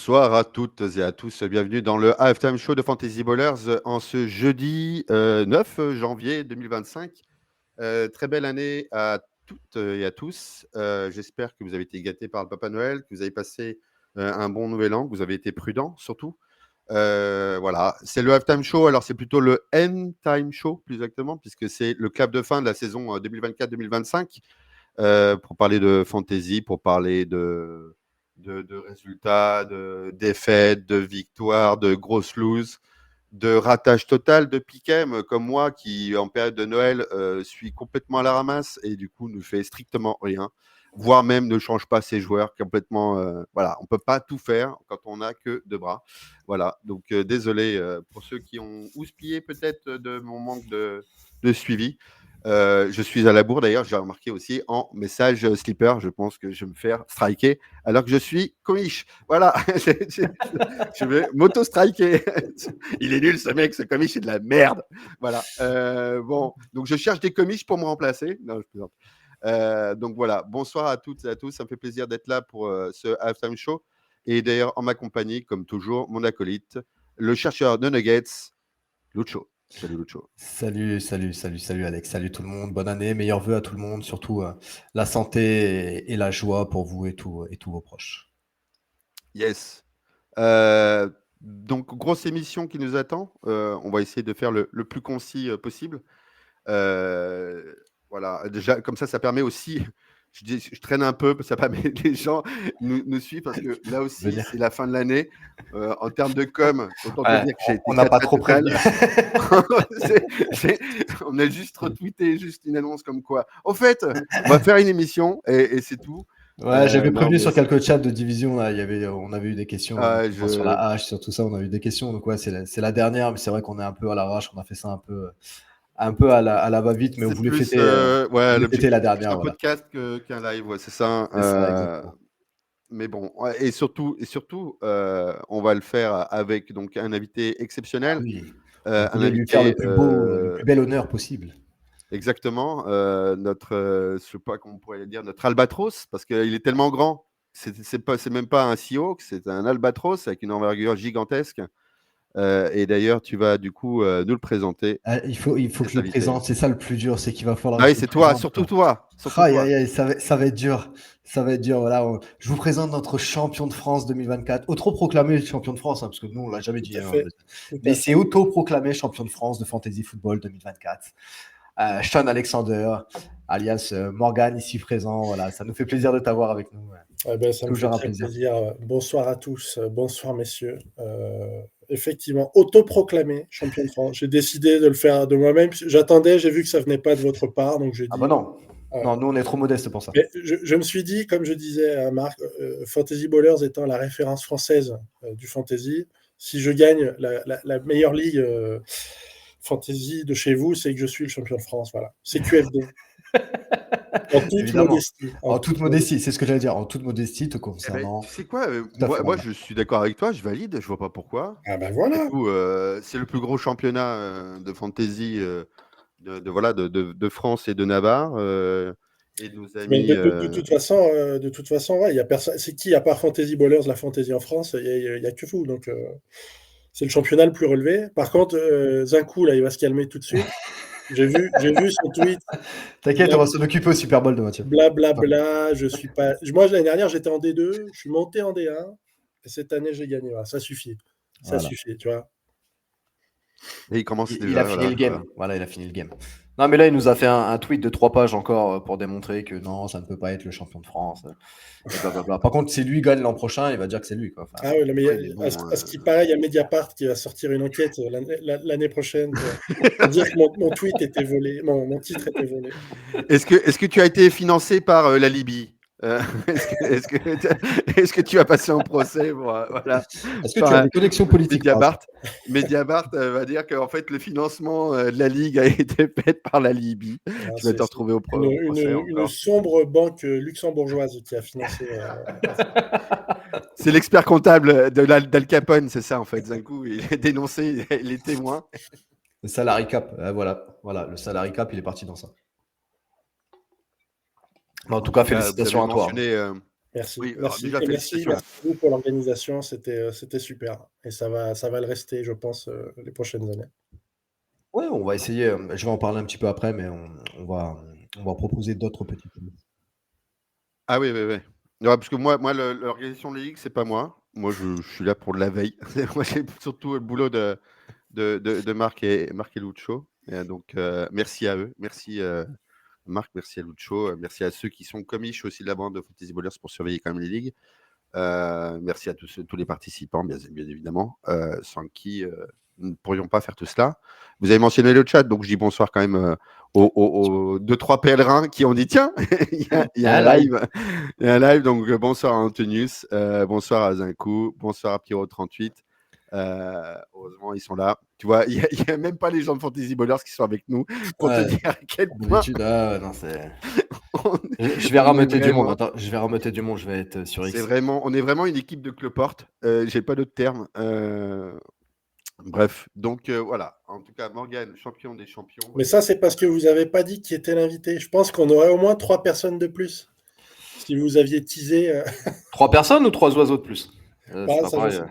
Bonsoir à toutes et à tous. Bienvenue dans le Halftime Show de Fantasy Ballers en ce jeudi 9 janvier 2025. Très belle année à toutes et à tous. J'espère que vous avez été gâtés par le Papa Noël, que vous avez passé un bon nouvel an, que vous avez été prudents surtout. Voilà, c'est le Halftime Show. Alors, c'est plutôt le End Time Show, plus exactement, puisque c'est le clap de fin de la saison 2024-2025 pour parler de fantasy, pour parler de résultats, de défaites, de victoires, de grosses loses, de ratage total de Piquem, comme moi, qui en période de Noël suis complètement à la ramasse et du coup ne fait strictement rien, voire même ne change pas ses joueurs complètement. Voilà, on peut pas tout faire quand on n'a que deux bras. Voilà, donc désolé pour ceux qui ont houspillé peut-être de mon manque de suivi. Je suis à la bourre d'ailleurs, j'ai remarqué aussi en message slipper, je pense que je vais me faire striker alors que je suis comiche. Voilà, je vais m'auto-striker. Il est nul ce mec, ce comiche, c'est de la merde. Voilà. Bon, donc je cherche des comiches pour me remplacer. Non, je plaisante. Donc voilà, bonsoir à toutes et à tous, ça me fait plaisir d'être là pour ce Halftime Show. Et d'ailleurs, en ma compagnie, comme toujours, mon acolyte, le chercheur de Nuggets, Lucho. Salut Lucho. Salut Alex, salut tout le monde, bonne année, meilleurs vœux à tout le monde, surtout la santé et la joie pour vous et tous vos proches. Yes. Donc, grosse émission qui nous attend. On va essayer de faire le plus concis possible. Voilà, déjà, comme ça permet aussi, je traîne un peu, ça permet que les gens nous suivent parce que là aussi, Venir. c'est la fin de l'année. En termes de com, autant te Ouais, dire que j'ai été on n'a pas très trop total. prévenu. On a juste retweeté juste une annonce comme quoi. Au fait, on va faire une émission et c'est tout. Ouais, j'avais Non, prévenu mais sur quelques chats de division, là, on avait eu des questions, notamment sur la je... hache, sur tout ça, on a eu des questions, donc ouais, c'est la dernière, mais c'est vrai qu'on est un peu à l'arrache, on a fait ça un peu à la va-vite, mais C'est plus, ouais, on voulait fêter l'objectif, la c'est plus dernière, un voilà. podcast qu'un live, ouais, c'est ça. C'est ça, exactement. Mais bon, ouais, et surtout, on va le faire avec donc un invité Ah exceptionnel, oui, on un voulait lui faire invité le plus bel honneur possible. exactement, notre, je sais pas comment on pourrait le dire, notre albatros, parce qu'il est tellement grand. C'est même pas un Seahawk, c'est un albatros avec une envergure gigantesque. Et d'ailleurs, tu vas du coup nous le présenter, Ah, il faut que cet je le invité. présente, c'est ça le plus dur, c'est qu'il va falloir Ah que oui, je le c'est toi, présente, surtout quoi. toi, surtout Aïe, toi. aïe, aïe, ça va être dur. Ça va être dur. Voilà, je vous présente notre champion de France 2024. Autoproclamé champion de France, hein, parce que nous, on l'a jamais Tout dit. à Hein, fait. Tout mais à c'est fait. autoproclamé champion de France de Fantasy Football 2024. Sean Alexander, alias Morgan, ici présent. Voilà, ça nous fait plaisir de t'avoir avec nous. Eh ben, ça me fait Toujours un très plaisir. plaisir. Bonsoir à tous, bonsoir messieurs. Effectivement, autoproclamé champion de France. J'ai décidé de le faire de moi-même. J'attendais, j'ai vu que ça venait pas de votre part, donc j'ai Ah bah dit. non. Non, nous, on est trop modestes pour ça. Mais je me suis dit, comme je disais à Marc, Fantasy Ballers étant la référence française du fantasy, si je gagne la meilleure ligue fantasy de chez vous, c'est que je suis le champion de France. Voilà, c'est QFD. En toute Évidemment. modestie. En toute modestie, c'est ce que j'allais dire. En toute modestie, te Eh ben, concernant, tu sais quoi, tout à fait moi normal. je suis d'accord avec toi, je valide, je vois pas pourquoi. Ah ben Après voilà. tout, c'est le plus gros championnat de fantasy voilà, de France et de Navarre et de nos Mais amis. de toute façon, ouais, il y a personne. C'est qui, à part Fantasy Ballers, la fantasy en France, il y a que vous. Donc, c'est le championnat le plus relevé. Par contre, Zinkou, là, il va se calmer tout de suite. J'ai vu son tweet. T'inquiète, on va s'en occuper au Super Bowl de Mathieu. Blablabla. Je suis pas. Moi, l'année dernière, j'étais en D2. Je suis monté en D1. Et cette année, j'ai gagné. Voilà, ça suffit. Ça Voilà. suffit, tu vois. Et il commence Il a déjà, fini voilà. le game. Voilà, il a fini le game. Non, mais là, il nous a fait un tweet de 3 pages encore pour démontrer que non, ça ne peut pas être le champion de France. Et blablabla. Par contre, si lui gagne l'an prochain, il va dire que c'est lui, quoi. Enfin, Ah ouais, non, mais Oui, mais bon. à ce qui paraît, il y a Mediapart qui va sortir une enquête l'année prochaine pour dire que mon tweet était volé, mon titre était volé. Est-ce que tu as été financé par la Libye? Est-ce que tu as passé en procès pour, voilà, est-ce que tu as par des connexions politiques par hasard? Mediapart va dire qu'en fait le financement de la Ligue a été fait par la Libye. Ah, Tu vas te c'est retrouver au procès une encore. sombre banque luxembourgeoise qui a financé. C'est l'expert comptable d'Al Capone, c'est ça en fait. D'un coup, il a dénoncé les témoins. Le salary cap, voilà, le salary cap, il est parti dans ça. Mais en tout cas, Vous avez félicitations à toi. mentionné Merci. Oui, alors Merci. déjà, Et merci, félicitations. merci à vous pour l'organisation. C'était super. Et ça va le rester, je pense, les prochaines années. Ouais, on va essayer, je vais en parler un petit peu après, mais on va proposer d'autres petites choses. Ah oui, oui, oui. Ouais, parce que moi l'organisation de la ligue, c'est pas moi. Moi, je suis là pour de la veille. Moi, j'ai surtout le boulot de Marc et Lucho. Et donc, merci à eux. Merci, Marc, merci à Lucho. Merci à ceux qui sont commiches aussi de la bande de Fantasy Ballers pour surveiller quand même les ligues. Merci à tous les participants, bien évidemment, sans qui nous ne pourrions pas faire tout cela. Vous avez mentionné le chat, donc je dis bonsoir quand même aux 2-3 pèlerins qui ont dit tiens, il y a un live. Il y a un live, donc bonsoir à Antonius, bonsoir à Zinkou, bonsoir à Pierrot38. Heureusement, ils sont là. Tu vois, il n'y a même pas les gens de Fantasy Ballers qui sont avec nous pour te Ouais, dire à quel point d'habitude, non, c'est. on, Je vais on est rameuter du monde. vraiment. Attends, je vais rameuter du monde. Je vais être sur X. On est vraiment une équipe de cloportes. J'ai pas d'autre terme. Bref, donc voilà. En tout cas, Morgan, champion des champions. Mais ça, c'est parce que vous n'avez pas dit qui était l'invité. Je pense qu'on aurait au moins 3 personnes de plus. Si vous aviez teasé. 3 personnes ou 3 oiseaux de plus? C'est Bah, pas ça, je pareil.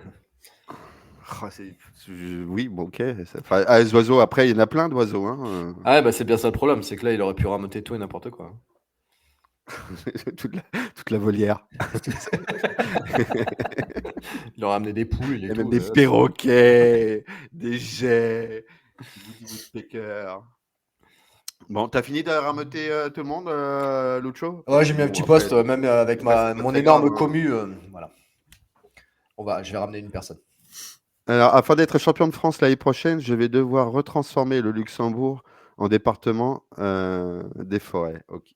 sais. Oui, bon, ok. Les oiseaux, après, il y en a plein d'oiseaux. Hein. Ah ouais, bah c'est bien ça le problème, c'est que là, il aurait pu rameuter tout et n'importe quoi. toute la volière. Il aurait amené des poules Il et y a même tout. des perroquets, des jets, des woodpeckers. Bon, t'as fini de rameuter tout le monde, Lucho? Ouais, j'ai mis un Bon, petit après, post, même avec après, c'est pas mon très grave. énorme Hein. commu. Voilà. Je vais ramener une personne. Alors, afin d'être champion de France l'année prochaine, je vais devoir retransformer le Luxembourg en département des forêts. Ok.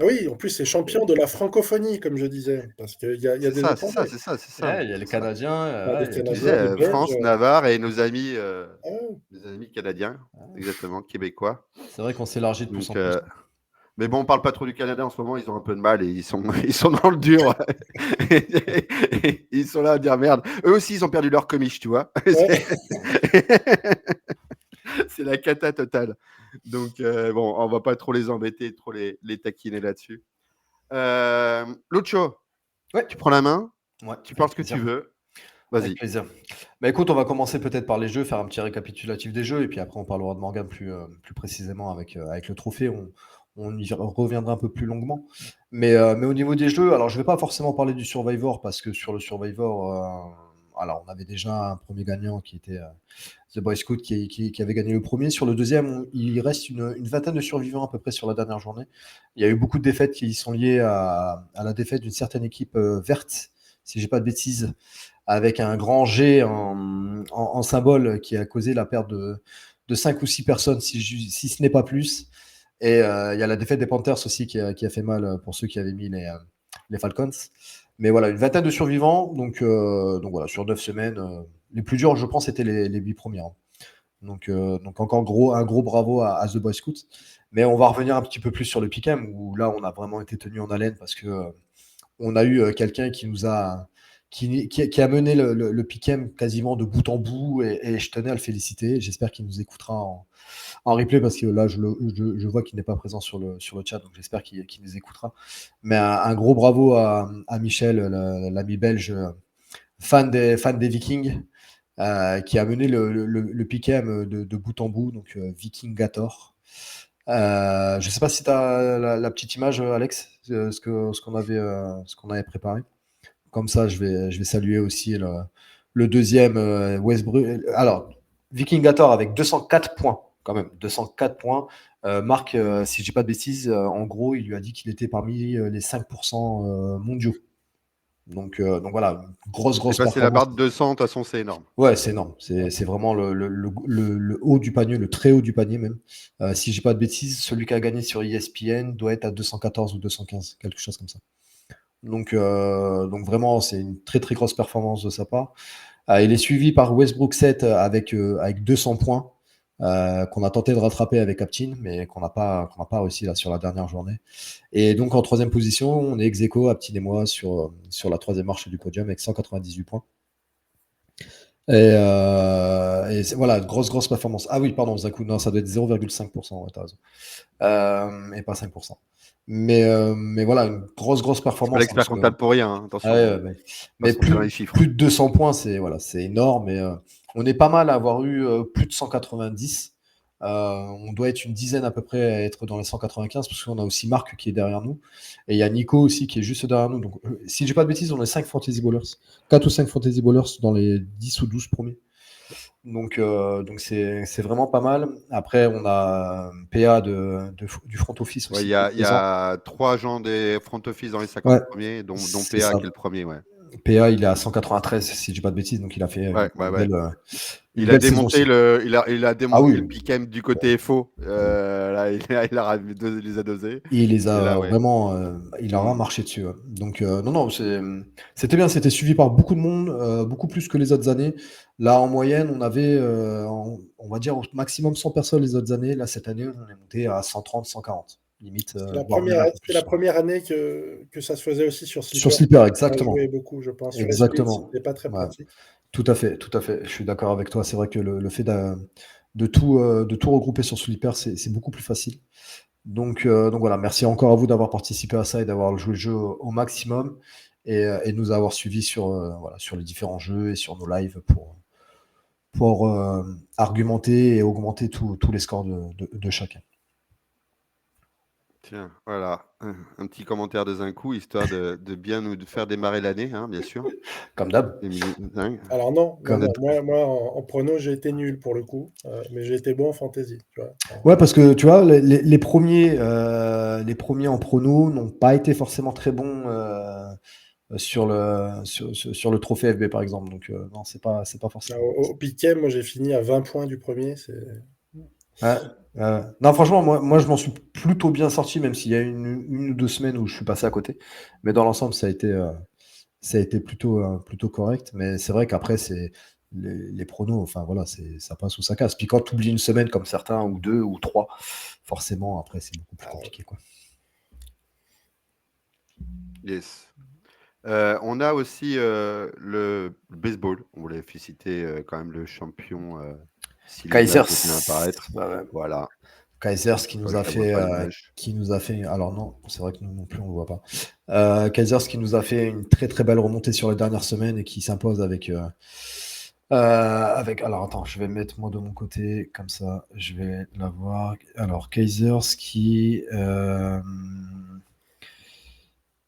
Ah oui, en plus, c'est champion de la francophonie, comme je disais. Parce qu'il y a C'est des ça, c'est ça, étrangers. c'est ça, c'est ça. Ouais, il y a les C'est ça. Canadiens, Il y a des il y a Tu tout disais Canadiens, des Belges. France, Navarre et nos Ah, amis canadiens, exactement, québécois. c'est vrai qu'on s'élargit de plus en Donc, plus. mais bon, on parle pas trop du Canada en ce moment, ils ont un peu de mal et ils sont dans le dur. Ils sont là à dire merde. Eux aussi, ils ont perdu leur comiche, tu vois. ouais. C'est la cata totale. Donc, bon, on va pas trop les embêter, trop les taquiner là-dessus. Lucho, Ouais. tu prends la main, Ouais, tu avec penses que plaisir. tu veux. Avec Vas-y. plaisir. Bah écoute, on va commencer peut-être par les jeux, faire un petit récapitulatif des jeux, et puis après on parlera de Morgan plus précisément avec le trophée. On y reviendra un peu plus longuement. Mais au niveau des jeux, alors je vais pas forcément parler du Survivor, parce que sur le Survivor, alors on avait déjà un premier gagnant qui était The Boy Scout qui avait gagné le premier. Sur le deuxième, il reste une vingtaine de survivants à peu près sur la dernière journée. Il y a eu beaucoup de défaites qui sont liées à la défaite d'une certaine équipe verte, si j'ai pas de bêtises, avec un grand G en symbole qui a causé la perte de 5 ou 6 personnes, si ce n'est pas plus. Et il y a la défaite des Panthers aussi qui a fait mal pour ceux qui avaient mis les Falcons. Mais voilà, une vingtaine de survivants. Donc voilà, sur 9 semaines, les plus durs, je pense, étaient les 8 premières. Donc encore un gros bravo à The Boy Scouts. Mais on va revenir un petit peu plus sur le pick-em, où là, on a vraiment été tenu en haleine parce que on a eu quelqu'un qui a mené le pick-em quasiment de bout en bout, et je tenais à le féliciter. J'espère qu'il nous écoutera en replay, parce que là, je vois qu'il n'est pas présent sur le chat, donc j'espère qu'il nous écoutera. Mais un gros bravo à Michel, l'ami belge, fan des Vikings, qui a mené le pick-em de bout en bout, donc Vikingator. Je ne sais pas si tu as la petite image, Alex, ce qu'on avait préparé. Comme ça, je vais saluer aussi le deuxième, Westbrook. Alors, Vikingator avec 204 points, quand même, 204 points. Marc, si je dis pas de bêtises, en gros, il lui a dit qu'il était parmi les 5% mondiaux. Donc voilà, une grosse Dépasser la performance. barre de 200, de toute façon, c'est énorme. Ouais, c'est énorme. C'est vraiment le haut du panier, le très haut du panier même. Si je dis pas de bêtises, celui qui a gagné sur ESPN doit être à 214 ou 215, quelque chose comme ça. Donc vraiment, c'est une très très grosse performance de sa part. Il est suivi par Westbrook 7 avec 200 points, qu'on a tenté de rattraper avec Aptin, mais qu'on n'a pas réussi là sur la dernière journée. Et donc en troisième position, on est ex aequo, Aptin et moi, sur la troisième marche du podium avec 198 points. Et voilà, grosse performance. Ah oui, pardon, Zaku, non, ça doit être 0,5%, ouais, t'as raison. Et pas 5%. Mais voilà, une grosse Je suis pas performance. Hein, l'expert parce que, comptable pour rien, hein, ah ouais, attention. mais Passons bien les plus, chiffres. plus de 200 points, c'est voilà, c'est énorme. Et, on est pas mal à avoir eu plus de 190. On doit être une dizaine à peu près à être dans les 195 parce qu'on a aussi Marc qui est derrière nous. Et il y a Nico aussi qui est juste derrière nous. Donc, si je dis pas de bêtises, on est 5 Fantasy Ballers. 4 ou 5 Fantasy Ballers dans les 10 ou 12 premiers. Donc c'est vraiment pas mal. Après, on a PA du front office Ouais, aussi il y qui est a, il y présent. a 3 gens des front office dans les 50 Ouais, premiers, dont c'est PA ça. qui est le premier. Ouais, PA, il est à 193, si je dis pas de bêtises, donc il a fait ouais, ouais, ouais. une Il a belle saison démonté aussi. il a Ah démonté oui, le pick-em du côté FO. Là, il les a dosés. il les Et là, a ouais. vraiment, il a vraiment Mm. marché dessus. Ouais. Donc non, c'était bien, c'était suivi par beaucoup de monde, beaucoup plus que les autres années. Là, en moyenne, on avait, on va dire au maximum 100 personnes les autres années. Là, cette année, on est monté à 130, 140, limite, voire même un peu C'était la plus. première année que ça se faisait aussi sur Sur Sleeper. Sleeper, Ça a joué exactement. beaucoup, je pense. Sur les splits, Exactement. c'était pas très Ouais. pratique. Tout à fait, tout à fait. Je suis d'accord avec toi. C'est vrai que le fait de tout regrouper sur Sleeper, c'est beaucoup plus facile. Donc voilà, merci encore à vous d'avoir participé à ça et d'avoir joué le jeu au maximum et de nous avoir suivis voilà, sur les différents jeux et sur nos lives pour argumenter et augmenter tous les scores de chacun. Tiens, voilà, un petit commentaire de Zinkou, histoire de bien nous faire démarrer l'année, hein, bien sûr. Comme d'hab. 2005. Alors non, Comme d'hab. moi en prono, j'ai été nul pour le coup, mais j'ai été bon en fantasy, tu vois. Ouais, parce que tu vois, les premiers en prono n'ont pas été forcément très bons sur le trophée FB par exemple. Donc non, c'est pas forcément. Au piquet, moi j'ai fini à 20 points du premier. Ouais, non, franchement, moi je m'en suis plutôt bien sorti, même s'il y a une ou 2 semaines où je suis passé à côté. Mais dans l'ensemble, ça a été plutôt correct. Mais c'est vrai qu'après, c'est les pronos, enfin voilà, ça passe ou ça casse. Puis quand tu oublies une semaine comme certains, ou 2 ou 3, forcément, après, c'est beaucoup plus compliqué, quoi. Yes. On a aussi le baseball. On voulait féliciter quand même le champion Silena qui vient Kaisers, apparaître. Voilà. Kaisers qui Moi, nous je a la vois fait, pas l'image. alors non, c'est vrai que nous non plus, on le voit pas. Kaisers qui nous a fait une très très belle remontée sur les dernières semaines et qui s'impose alors attends, je vais mettre moi de mon côté, comme ça, je vais la voir. Alors, Kaisers qui,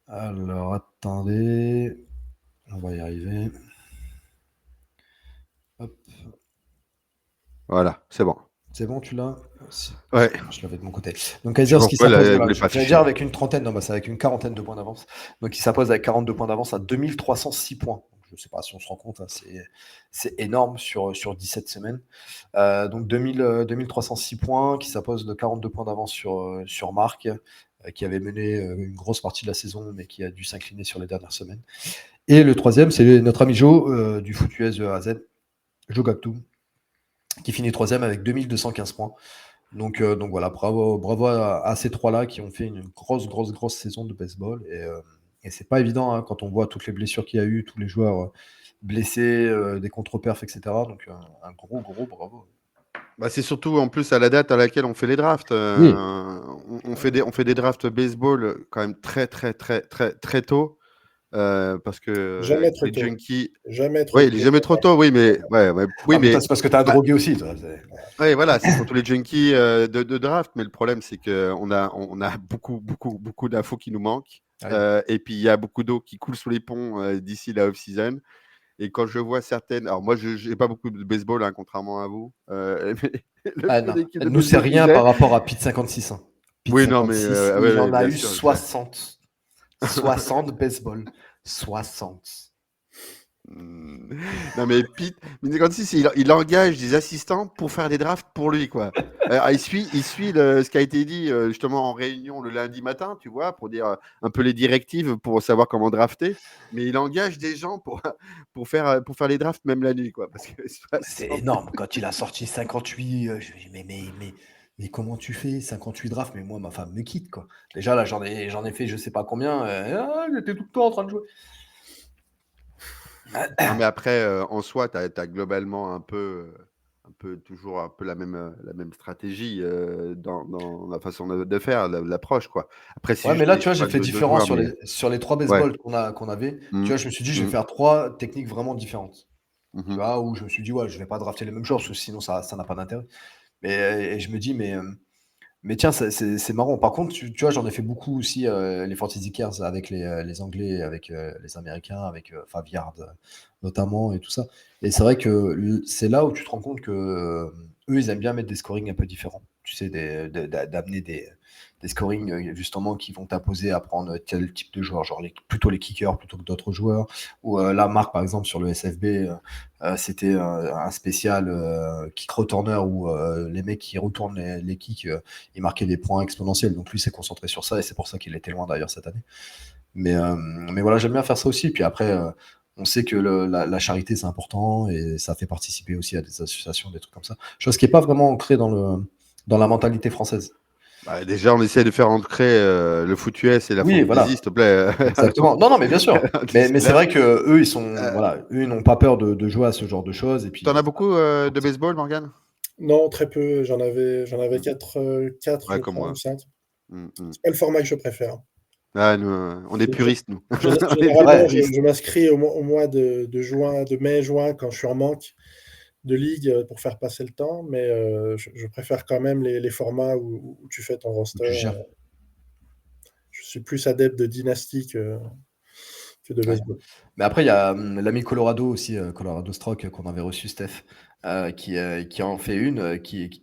alors attendez, on va y arriver. Hop, Voilà, c'est bon. c'est bon, tu l'as? Si, Ouais. je l'avais de mon côté. Donc Je sais Kaisers pas qui pourquoi s'impose, elle voilà, voulait pas j'allais afficher. dire avec une trentaine, non, bah, c'est avec une quarantaine de points d'avance. Donc il s'impose avec 42 points d'avance à 2306 points. Je ne sais pas si on se rend compte, hein, c'est énorme sur 17 semaines. Donc 2306 points, qui s'impose de 42 points d'avance sur Marc, qui avait mené une grosse partie de la saison, mais qui a dû s'incliner sur les dernières semaines. Et le troisième, c'est notre ami Joe du Foot US AZ, Joe Gactou, qui finit troisième avec 2215 points. Donc voilà, bravo à ces trois-là qui ont fait une grosse saison de baseball. Et c'est pas évident hein, quand on voit toutes les blessures qu'il y a eu, tous les joueurs blessés, des contre-perfs, etc. Donc un gros bravo. Bah, c'est surtout en plus à la date à laquelle on fait les drafts. Oui, On fait des drafts baseball quand même très tôt. Parce que Jamais avec trop les tôt. junkies. Jamais trop Oui, il est tôt. jamais trop tôt, oui, mais oui, ah, mais toi, mais c'est parce que tu as bah, drogué aussi, toi. ouais, voilà, c'est surtout les junkies de draft. Mais le problème, c'est qu'on a beaucoup d'infos qui nous manquent. Oui. Et puis il y a beaucoup d'eau qui coule sous les ponts d'ici la off-season. Et quand je vois certaines, alors moi, je n'ai pas beaucoup de baseball, hein, contrairement à vous. Mais le Ah peu non, d'équipes de nous, c'est baseball que rien j'ai. par rapport à Pete 56. Hein. Pete Oui, non, mais 56, ouais, il ouais, en a bien eu sûr, je sais. 60. 60 baseball. 60. Non, mais Pete, 1956, il engage des assistants pour faire des drafts pour lui, quoi. Il suit ce qui a été dit justement en réunion le lundi matin, tu vois, pour dire un peu les directives pour savoir comment drafter. Mais il engage des gens pour faire les drafts même la nuit, quoi. Parce que C'est 60. énorme. Quand il a sorti 58, je me dis, mais comment tu fais 58 drafts? Mais moi, ma femme me quitte, quoi. Déjà, là, j'en ai fait je sais pas combien. J'étais tout le temps en train de jouer. Non, mais après, en soi, tu as globalement un peu toujours un peu la même stratégie dans la façon de faire, l'approche, quoi. Après, c'est Ouais, mais juste là, des tu vois, j'ai choix fait de différent joueurs, mais sur les 3 ouais. baseballs qu'on avait. Tu Mmh. vois, je me suis dit: «Je vais Mmh. faire 3 techniques vraiment différentes». Tu Mmh. vois? Où je me suis dit: «Ouais, je vais pas drafter les mêmes joueurs parce que sinon ça n'a pas d'intérêt». Et je me dis: Mais tiens, c'est marrant. Par contre, tu vois, j'en ai fait beaucoup aussi, les Fantasy Cares avec les Anglais, avec les Américains, avec Favillard notamment et tout ça. Et c'est vrai que c'est là où tu te rends compte que eux, ils aiment bien mettre des scorings un peu différents. Tu sais, d'amener des scorings justement qui vont t'imposer à prendre tel type de joueur, genre plutôt les kickers plutôt que d'autres joueurs. Ou là, Marc, par exemple, sur le SFB, c'était un spécial kick returner où les mecs qui retournent les kicks il marquait des points exponentiels. Donc lui s'est concentré sur ça et c'est pour ça qu'il était loin d'ailleurs cette année. Mais voilà, j'aime bien faire ça aussi. Puis après, on sait que la charité c'est important et ça fait participer aussi à des associations, des trucs comme ça. Chose qui n'est pas vraiment ancrée dans la mentalité française. Bah, déjà, on essaie de faire ancrer le foot US et la Oui, fantasy, voilà, s'il te plaît. exactement. Non, non, mais bien sûr. Mais D'ici c'est là, vrai que eux, ils sont, heu, voilà, eux, ils n'ont pas peur de jouer à ce genre de choses. Et tu puis, as beaucoup de baseball, Morgane? Non, très peu. J'en avais Mmh. 4, 4, Ouais, je comme crois, ou moi. 5. Mmh mh. C'est pas le format que je préfère. Ah, nous, on est Donc, puristes, nous. On est des généralement, ouais, je, puristes. je m'inscris au mois de juin, de mai, juin, quand je suis en manque de ligue pour faire passer le temps, mais je préfère quand même les formats où tu fais ton roster. tu gères. Je suis plus adepte de dynastie que de Ouais. baseball. Mais après, il y a l'ami Colorado aussi, Colorado Stroke, qu'on avait reçu, Steph, qui en fait une,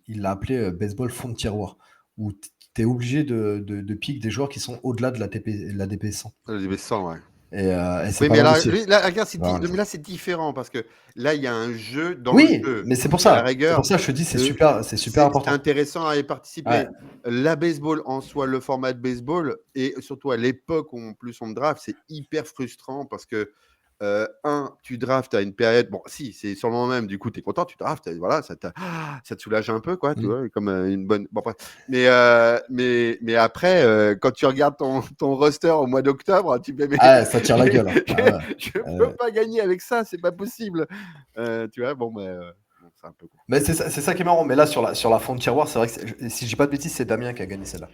il l'a appelé baseball fond de tiroir, où tu es obligé de pick des joueurs qui sont au-delà de la DP 100. Les baissants, ouais. Et c'est Oui, pas mais mal là, aussi. lui, là, regarde, C'est pas mal, ça. mais là, c'est différent parce que là, il y a un jeu dans le Oui, jeu. mais c'est pour Donc, à la ça. C'est pour rigueur, ça que je te dis, heu, c'est super c'est important. intéressant à y Ouais, participer. La baseball en soi, le format de baseball et surtout à l'époque où en plus on draft, c'est hyper frustrant parce que, 1, tu draftes à une période bon si, c'est sur le moment même, du coup, tu es content, tu draftes et voilà, ça te soulage un peu quoi, tu mmh. vois? Comme, une bonne bon bref. Mais après, quand tu regardes ton roster au mois d'octobre, tu te dis: «Mais Ah, ça tire la gueule, hein. Ah ouais. je peux Heu, pas gagner avec ça, c'est pas possible». Tu vois? Bon, bon, c'est un peu con. mais c'est ça qui est marrant. Mais là, sur la fond de tiroir, c'est vrai que si je dis pas de bêtises, c'est Damien qui a gagné celle-là.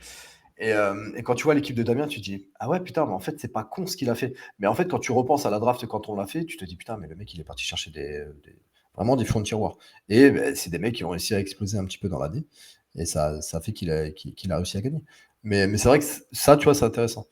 Et quand tu vois l'équipe de Damien, tu te dis: «Ah ouais, putain, mais en fait, c'est pas con ce qu'il a fait». Mais en fait, quand tu repenses à la draft quand on l'a fait, tu te dis: «Putain, mais le mec, il est parti chercher vraiment des fonds de tiroir». Et c'est des mecs qui ont réussi à exploser un petit peu dans l'année et ça fait qu'il a réussi à gagner. Mais c'est vrai que ça, tu vois, c'est intéressant.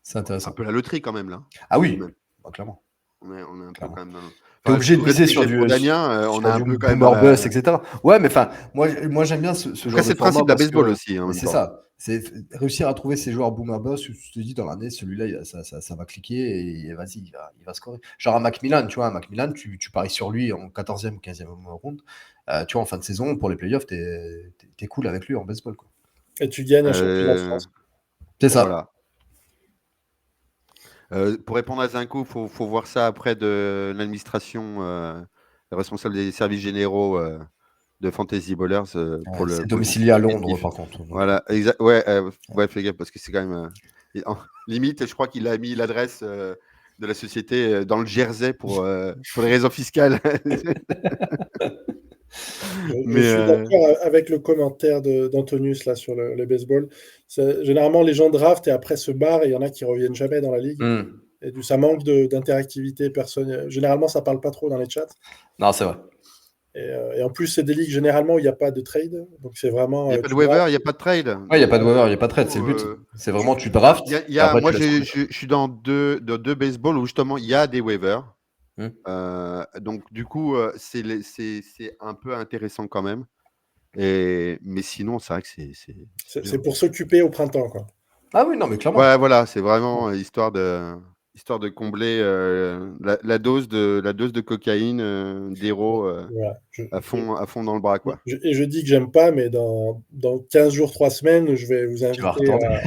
C'est Bon, c'est un intéressant. peu la loterie quand même là, Ah quand oui, même. bah, clairement, On est un peu clairement. quand même dans Tu es enfin, obligé sous de le miser respect que sur j'ai pour du Damien, on est sur un du peu quand même dans boomer la bust et cetera. Ouais, mais enfin, moi j'aime bien ce après genre c'est de le principe format de la parce baseball que aussi, hein, en mais même c'est temps. ça, c'est réussir à trouver ces joueurs boomer bust où tu te dis dans l'année, celui-là, ça va cliquer et vas-y, il va scorer. Genre un Macmillan, tu vois? Un Macmillan, tu paries sur lui en 14e ou 15e round, tu vois? En fin de saison, pour les playoffs, tu es cool avec lui en baseball, quoi. Et tu gagnes un championnat de Heu, France. C'est ça. voilà. Pour répondre à Zinco, faut voir ça après de l'administration, le responsable des services généraux, de Fantasy Ballers, Ouais, c'est pour le domicilié à Londres, dispositif. par contre, donc Voilà, ouais, ouais, fais gaffe parce que c'est quand même, et en limite, je crois qu'il a mis l'adresse, de la société, dans le Jersey pour des raisons fiscales. Je Mais, suis d'accord avec le commentaire d'Antonius là sur le baseball. Généralement, les gens draftent et après se barrent et il y en a qui reviennent jamais dans la ligue. mmh. Et ça manque d'interactivité. Personne, généralement, ça parle pas trop dans les chats. Non, c'est vrai. Et en plus, c'est des ligues généralement où il n'y a pas de trade. Donc c'est vraiment, il y a pas de tu waiver, il y draftes. a pas de trade. Ouais, il y a Donc, pas de waiver, il y a pas de du trade, c'est coup, le but. C'est tu vraiment tu il y draftes a et après moi, tu laisses couler. je suis dans 2 baseballs où justement il y a des waivers. Mmh. Donc du coup, c'est un peu intéressant quand même mais sinon, c'est vrai que c'est C'est dur. pour s'occuper au printemps, quoi. Ah oui, non, mais clairement. Ouais, voilà, c'est vraiment histoire de combler, la dose de cocaïne, d'héros, Voilà. à fond dans le bras, quoi. Et je dis que j'aime pas, mais dans 15 jours, 3 semaines, je vais vous Tu vas inviter retourner.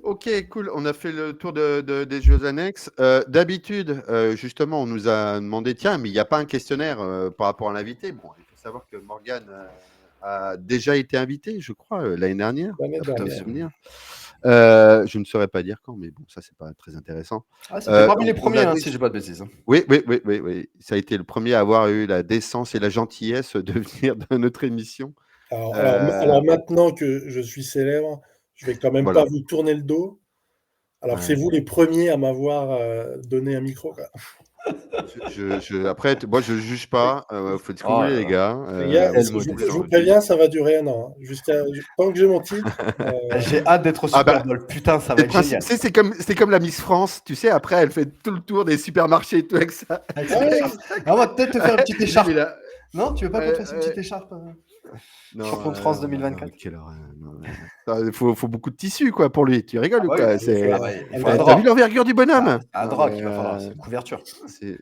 OK, cool. On a fait le tour des jeux annexes. D'habitude, justement, on nous a demandé: «Tiens, mais il y a pas un questionnaire, par rapport à l'invité?» Bon, il faut savoir que Morgane, a déjà été invité, je crois, l'année dernière, L'année d'après mes dernière. souvenirs. Je ne saurais pas dire quand, mais bon, ça, c'est pas très intéressant. Ah, c'était parmi les On premiers, a si j'ai pas de bêtises. oui, oui, oui, oui, oui. Ça a été le premier à avoir eu la décence et la gentillesse de venir dans notre émission. Alors maintenant que je suis célèbre, je vais quand même pas Voilà. vous tourner le dos, alors que c'est Ouais. vous les premiers à m'avoir, donné un micro, quoi. Après, moi, je juge pas. Faites ce que vous Oh voulez, là les là. gars. Les gars, Quelle je modestie. vous préviens, ça va durer 1 an, hein. Tant que j'ai mon titre, J'ai hâte d'être au Ah Super bah, Bowl. Putain, ça va c'est le être principe. génial. C'est comme la Miss France. Tu sais, après, elle fait tout le tour des supermarchés et tout avec ça. Avec Ah cette ouais, écharpe. Ah, on va peut-être te faire une petite Lui, écharpe. il a- Non, tu veux pas qu'on te fasse une petite ouais. écharpe Non, Champion de France non, non, 2024. quelle horreur. Non, ouais. Il faut beaucoup de tissu, quoi, pour lui. Tu rigoles Ah ou bah oui, quoi? il faut ah bah, il faut un T'as vu drap. l'envergure du bonhomme? Un Non, drap mais, qu'il va falloir, c'est une couverture.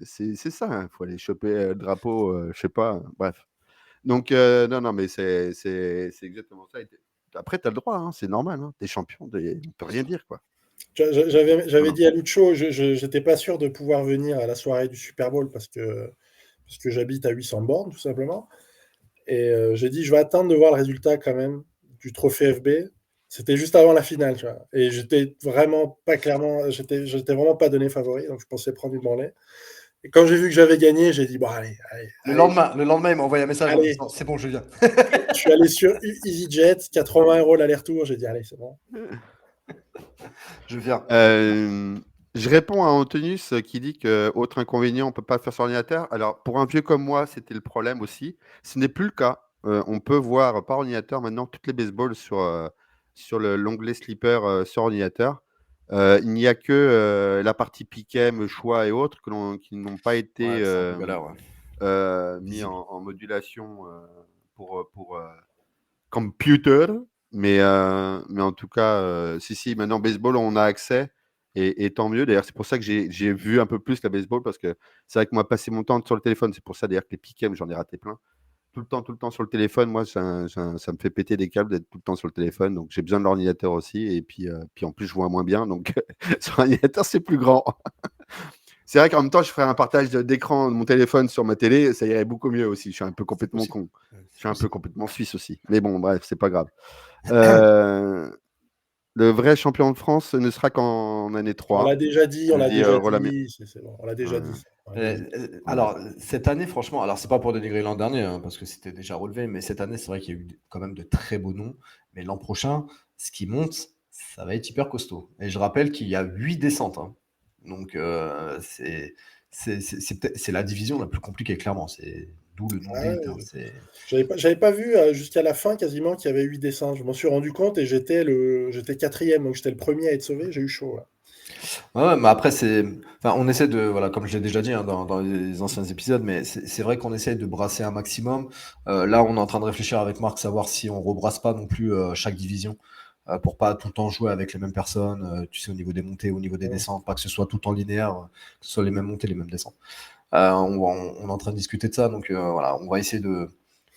c'est ça. Il faut aller choper le drapeau, je sais pas. Bref. Donc, non, non, mais c'est exactement ça. Après, tu as le droit, hein, c'est normal. Hein, tu es champion, on peut rien dire, quoi. j'avais Voilà. dit à Lucho, j'étais pas sûr de pouvoir venir à la soirée du Super Bowl parce que j'habite à 800 bornes, tout simplement. Et j'ai dit, je vais attendre de voir le résultat quand même du trophée FB. C'était juste avant la finale, tu vois. Et j'étais vraiment vraiment pas donné favori, donc je pensais prendre une branlée. Et quand j'ai vu que j'avais gagné, j'ai dit, bon, allez, Le lendemain, il m'a envoyé un message en me allez. disant c'est bon, je viens. Je suis allé sur EasyJet, 80 € l'aller-retour. J'ai dit, allez, c'est bon. Je viens. Je réponds à Antonius qui dit que autre inconvénient, on peut pas faire sur ordinateur. Alors, pour un vieux comme moi, c'était le problème aussi. Ce n'est plus le cas. On peut voir par ordinateur maintenant toutes les baseballs sur l'onglet Sleeper sur ordinateur. Il n'y a que la partie pick-em, choix et autres qui n'ont pas été Ouais, c'est un peu galère, ouais. mis Visible. en modulation pour computer. Mais en tout cas, si, maintenant, baseball, on a accès. Et tant mieux. D'ailleurs, c'est pour ça que j'ai vu un peu plus la baseball, parce que c'est vrai que moi, passer mon temps sur le téléphone, c'est pour ça d'ailleurs que les pick-em, j'en ai raté plein. Tout le temps sur le téléphone, moi, ça me fait péter des câbles d'être tout le temps sur le téléphone. Donc, j'ai besoin de l'ordinateur aussi. Et puis en plus, je vois moins bien. Donc, sur l'ordinateur, c'est plus grand. C'est vrai qu'en même temps, je ferais un partage d'écran de mon téléphone sur ma télé, ça irait beaucoup mieux aussi. Je suis un peu complètement con. Je suis un peu complètement suisse aussi. Mais bon, bref, c'est pas grave. Le vrai champion de France ne sera qu'en année 3. On l'a déjà dit, on l'a dit, déjà Rolamé. dit. C'est bon, on l'a déjà dit. Alors, cette année, franchement, alors c'est pas pour dénigrer l'an dernier, hein, parce que c'était déjà relevé, mais cette année, c'est vrai qu'il y a eu quand même de très beaux noms. Mais l'an prochain, ce qui monte, ça va être hyper costaud. Et je rappelle qu'il y a 8 descentes. Hein. Donc, c'est la division la plus compliquée, clairement. C'est d'où le nom d'élite. Hein. J'avais pas vu jusqu'à la fin quasiment qu'il y avait 8 descentes. Je m'en suis rendu compte et j'étais 4e, donc j'étais le premier à être sauvé. J'ai eu chaud. Ouais. Ouais, mais après, on essaie de, voilà, comme je l'ai déjà dit hein, dans les anciens épisodes, mais c'est vrai qu'on essaie de brasser un maximum. Là, on est en train de réfléchir avec Marc, savoir si on rebrasse pas non plus chaque division pour pas tout le temps jouer avec les mêmes personnes, tu sais, au niveau des montées, au niveau des descentes, pas que ce soit tout en linéaire, que ce soit les mêmes montées, les mêmes descentes. On est en train de discuter de ça, donc voilà, on va essayer de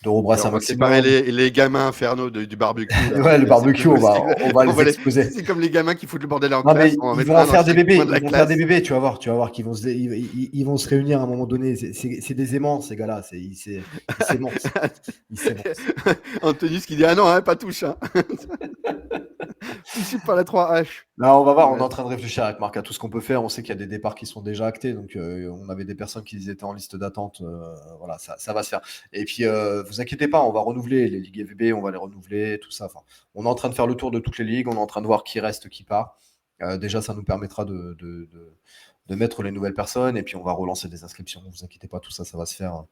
rebrasser un On va maximum. séparer les gamins infernaux du barbecue. Là. Ouais, le barbecue, on va les exposer. C'est comme les gamins qui foutent le bordel en Non, classe. mais On va ils mettre vont en faire des bébés. coin de la Ils vont faire des classe. bébés, tu vas voir qu'ils ils vont se réunir à un moment donné. C'est des aimants, ces gars-là. Ils s'aimantent. Ils s'aimantent. Antonius qui dit ah non, hein, pas touche. Hein. Touché par la 3H. Là, on va voir. Ouais. On est en train de réfléchir avec Marc à tout ce qu'on peut faire. On sait qu'il y a des départs qui sont déjà actés. Donc, on avait des personnes qui étaient en liste d'attente. Voilà, ça va se faire. Et puis, vous inquiétez pas, on va renouveler les ligues FVB. On va les renouveler, tout ça. Enfin, on est en train de faire le tour de toutes les ligues. On est en train de voir qui reste, qui part. Déjà, ça nous permettra de mettre les nouvelles personnes. Et puis, on va relancer des inscriptions. Ne vous inquiétez pas, tout ça, ça va se faire.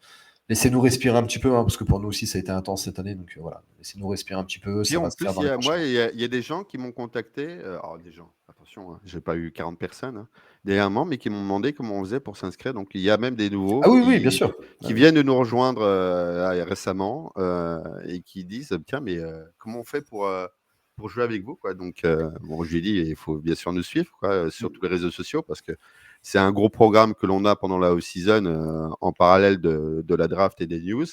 Laissez-nous respirer un petit peu, hein, parce que pour nous aussi, ça a été intense cette année. Donc voilà, laissez-nous respirer un petit peu. Puis Ça va en se plus, faire dans les prochains. il y a des gens qui m'ont contacté. Alors, des gens, attention, hein, j'ai pas eu 40 personnes hein, dernièrement, mais qui m'ont demandé comment on faisait pour s'inscrire. Donc, il y a même des nouveaux Ah oui, bien sûr. qui viennent de nous rejoindre récemment et qui disent tiens, mais comment on fait pour jouer avec vous quoi. Donc, bon, je lui ai dit il faut bien sûr nous suivre quoi, sur tous les réseaux sociaux parce que c'est un gros programme que l'on a pendant la off-season en parallèle de la draft et des news.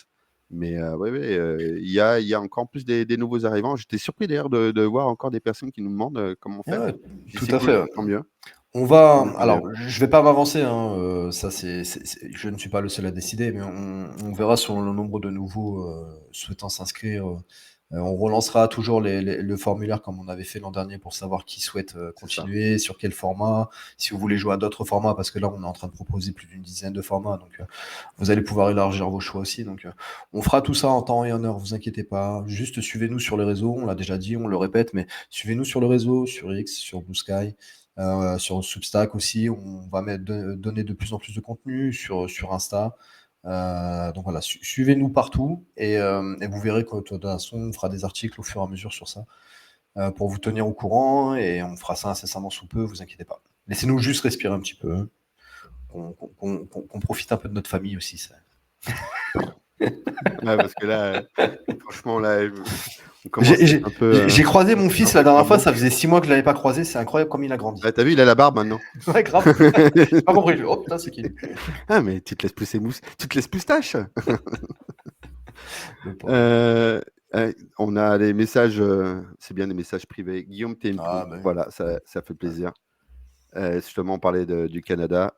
Mais il y a encore plus des nouveaux arrivants. J'étais surpris d'ailleurs de voir encore des personnes qui nous demandent comment faire. Ouais, Puis tout c'est à cool, fait. tant mieux. On va. Tant mieux. Alors, je vais pas m'avancer. Hein, ça, je ne suis pas le seul à décider, mais on verra sur le nombre de nouveaux souhaitant s'inscrire On relancera toujours le formulaire comme on avait fait l'an dernier pour savoir qui souhaite continuer, sur quel format, si vous voulez jouer à d'autres formats, parce que là, on est en train de proposer plus d'une dizaine de formats, donc vous allez pouvoir élargir vos choix aussi. Donc, on fera tout ça en temps et en heure, vous inquiétez pas. Juste suivez-nous sur les réseaux, on l'a déjà dit, on le répète, mais suivez-nous sur le réseau, sur X, sur Blue Sky. Sur Substack aussi, on va donner de plus en plus de contenu sur Insta. Donc voilà, suivez-nous partout et vous verrez que de toute façon, on fera des articles au fur et à mesure sur ça pour vous tenir au courant et on fera ça incessamment sous peu, vous inquiétez pas. Laissez-nous juste respirer un petit peu, hein, qu'on profite un peu de notre famille aussi. Ça. Ouais, parce que là, franchement, là, on commence à être un peu. J'ai croisé mon fils la dernière fois, ça faisait 6 mois que je l'avais pas croisé, c'est incroyable comme il a grandi. Ouais, t'as vu, il a la barbe maintenant. Ouais, grave. J'ai pas compris. Oh putain, c'est qui? Ah, mais tu te laisses pousser tu te laisses moustache. On a des messages, c'est bien des messages privés. Guillaume, t'es une voilà, ça fait plaisir. Justement, on parlait du Canada.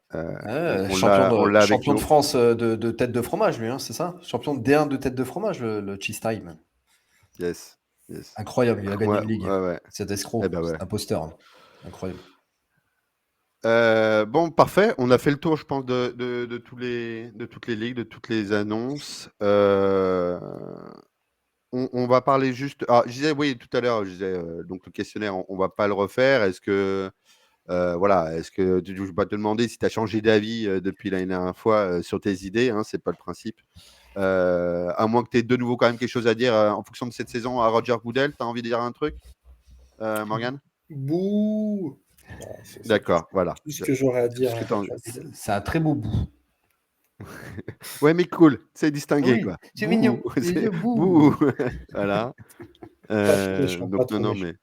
Champion de France de tête de fromage, lui, hein, c'est ça? Champion de D1 de tête de fromage, le Cheese Time. Yes. Incroyable, il a gagné une ligue. Ouais. Cet escroc, c'est imposteur. Hein. Incroyable. Bon, parfait. On a fait le tour, je pense, de toutes les ligues, de toutes les annonces. On va parler juste. Alors, je disais, oui, tout à l'heure, donc le questionnaire, on va pas le refaire. Est-ce que je vais pas te demander si tu as changé d'avis depuis la dernière fois sur tes idées, hein, c'est pas le principe. À moins que tu aies de nouveau quand même quelque chose à dire en fonction de cette saison à Roger Goodell, tu as envie de dire un truc, Morgane? Bouh. D'accord, voilà. Tout ce que j'aurais à dire. C'est un très beau bout. Ouais, mais cool, c'est distingué, oui, quoi. C'est mignon. C'est bouh. Voilà. Donc, non, mais.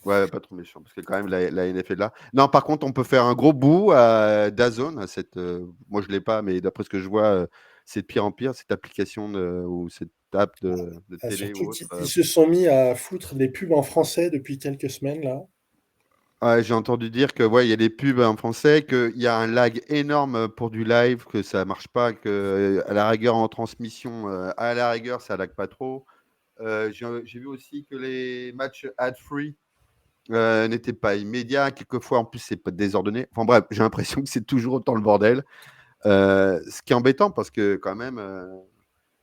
Ouais, pas trop méchant, parce que quand même, la NFL est là. Non, par contre, on peut faire un gros bout à DAZN, à cette. Moi, je ne l'ai pas, mais d'après ce que je vois, c'est de pire en pire, cette application ou cette app de télé ou autre. Ils se sont mis à foutre des pubs en français depuis quelques semaines, là. Ouais, j'ai entendu dire que il y a des pubs en français, qu'il y a un lag énorme pour du live, que ça marche pas, que à la rigueur en transmission, à la rigueur ça lag pas trop. J'ai vu aussi que les matchs ad-free n'étaient pas immédiats. Quelquefois, en plus, c'est pas désordonné. Enfin bref, j'ai l'impression que c'est toujours autant le bordel. Ce qui est embêtant parce que quand même,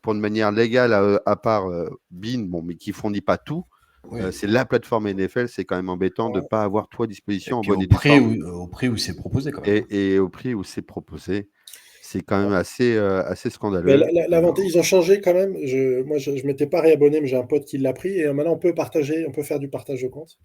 pour une manière légale, à part Bein, mais qui fournit pas tout. Oui. C'est la plateforme NFL, c'est quand même embêtant de ne pas avoir tout à disposition en bonne et due forme. Au prix où c'est proposé quand même. Et au prix où c'est proposé, c'est quand même assez scandaleux. L'avantage, ils ont changé quand même. Moi, je ne m'étais pas réabonné, mais j'ai un pote qui l'a pris. Et maintenant, on peut faire du partage de compte.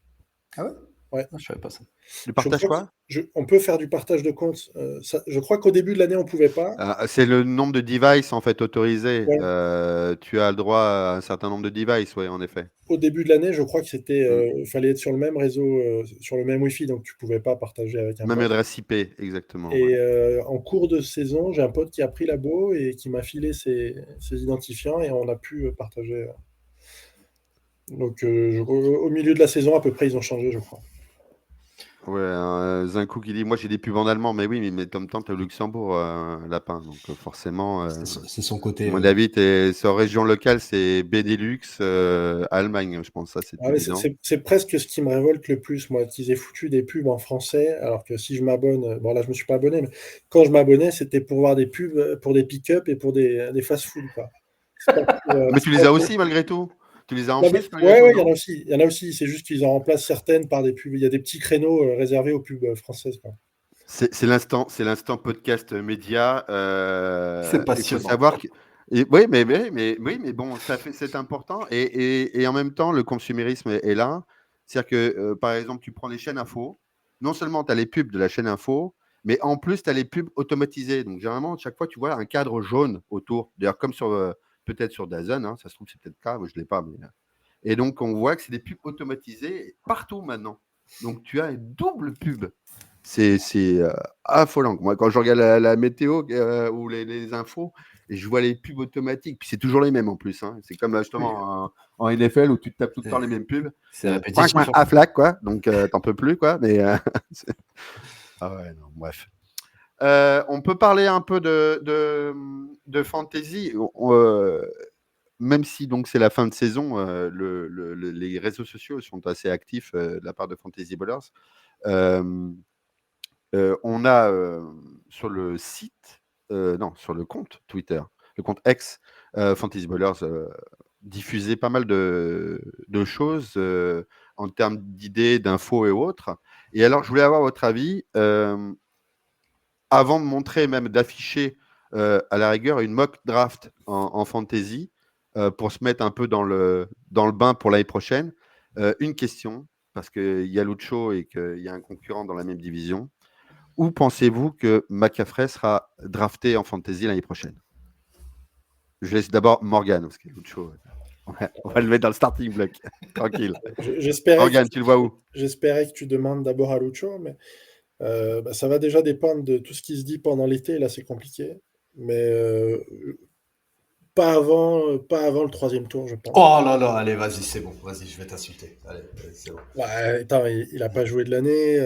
Ah ouais? Ouais. Je ne savais pas ça. Du partage quoi? On peut faire du partage de compte. Je crois qu'au début de l'année, on ne pouvait pas. C'est le nombre de devices en fait autorisés. Ouais. Tu as le droit à un certain nombre de devices, oui, en effet. Au début de l'année, je crois que c'était, fallait être sur le même réseau, sur le même Wi-Fi, donc tu ne pouvais pas partager avec un même pote. adresse IP, exactement. Et en cours de saison, j'ai un pote qui a pris l'abo et qui m'a filé ses identifiants et on a pu partager. Donc au milieu de la saison, à peu près, ils ont changé, je crois. Ouais, Zinkou qui dit moi j'ai des pubs en allemand, mais oui, mais Tom t'es au Luxembourg, lapin, donc forcément. C'est son côté. À mon avis, sur région locale, c'est Benelux, Allemagne, je pense. Ça, c'est évident. C'est presque ce qui me révolte le plus, moi, qu'ils aient foutu des pubs en français, alors que si je m'abonne, bon là je me suis pas abonné, mais quand je m'abonnais, c'était pour voir des pubs pour des pick-up et pour des fast-food, quoi. Mais tu les as aussi malgré tout. Tu les as en plus? Ouais, il y en a aussi. Il y en a aussi. C'est juste qu'ils en remplacent certaines par des pubs. Il y a des petits créneaux réservés aux pubs françaises, quoi. C'est l'instant podcast média. C'est passionnant. Il faut savoir que. Oui, mais bon, c'est important. Et en même temps, le consumérisme est là. C'est-à-dire que, par exemple, tu prends les chaînes info. Non seulement tu as les pubs de la chaîne info, mais en plus, tu as les pubs automatisées. Donc, généralement, chaque fois, tu vois un cadre jaune autour. D'ailleurs, comme peut-être sur DAZN, hein, ça se trouve, c'est peut-être le cas. Moi, je ne l'ai pas. Et donc, on voit que c'est des pubs automatisées partout maintenant. Donc, tu as une double pub. C'est affolant. Moi, quand je regarde la météo ou les infos, et je vois les pubs automatiques, puis c'est toujours les mêmes en plus. Hein. C'est comme justement en NFL où tu te tapes tout le temps les mêmes pubs. C'est répétitif. À flac, quoi. Donc, t'en peux plus, quoi. Mais, ah ouais, non, bref. On peut parler un peu de fantasy. même si donc c'est la fin de saison, les réseaux sociaux sont assez actifs de la part de Fantasy Ballers. On a sur le site, non, sur le compte Twitter, le compte X, Fantasy Ballers, diffusé pas mal de choses en termes d'idées, d'infos et autres. Et alors, je voulais avoir votre avis, avant de montrer, même d'afficher à la rigueur une mock draft en fantasy pour se mettre un peu dans le bain pour l'année prochaine. Une question, parce qu'il y a Lucho et qu'il y a un concurrent dans la même division. Où pensez-vous que McCaffrey sera drafté en fantasy l'année prochaine? Je laisse d'abord Morgan, parce que Lucho, on va le mettre dans le starting block. Tranquille. Morgan, tu le vois où? J'espérais que tu demandes d'abord à Lucho, mais ça va déjà dépendre de tout ce qui se dit pendant l'été. Là, c'est compliqué. Mais pas avant le 3e tour, je pense. Oh là là, allez, vas-y, c'est bon. Vas-y, je vais t'insulter. Allez, c'est bon. Ouais, attends, il n'a pas joué de l'année.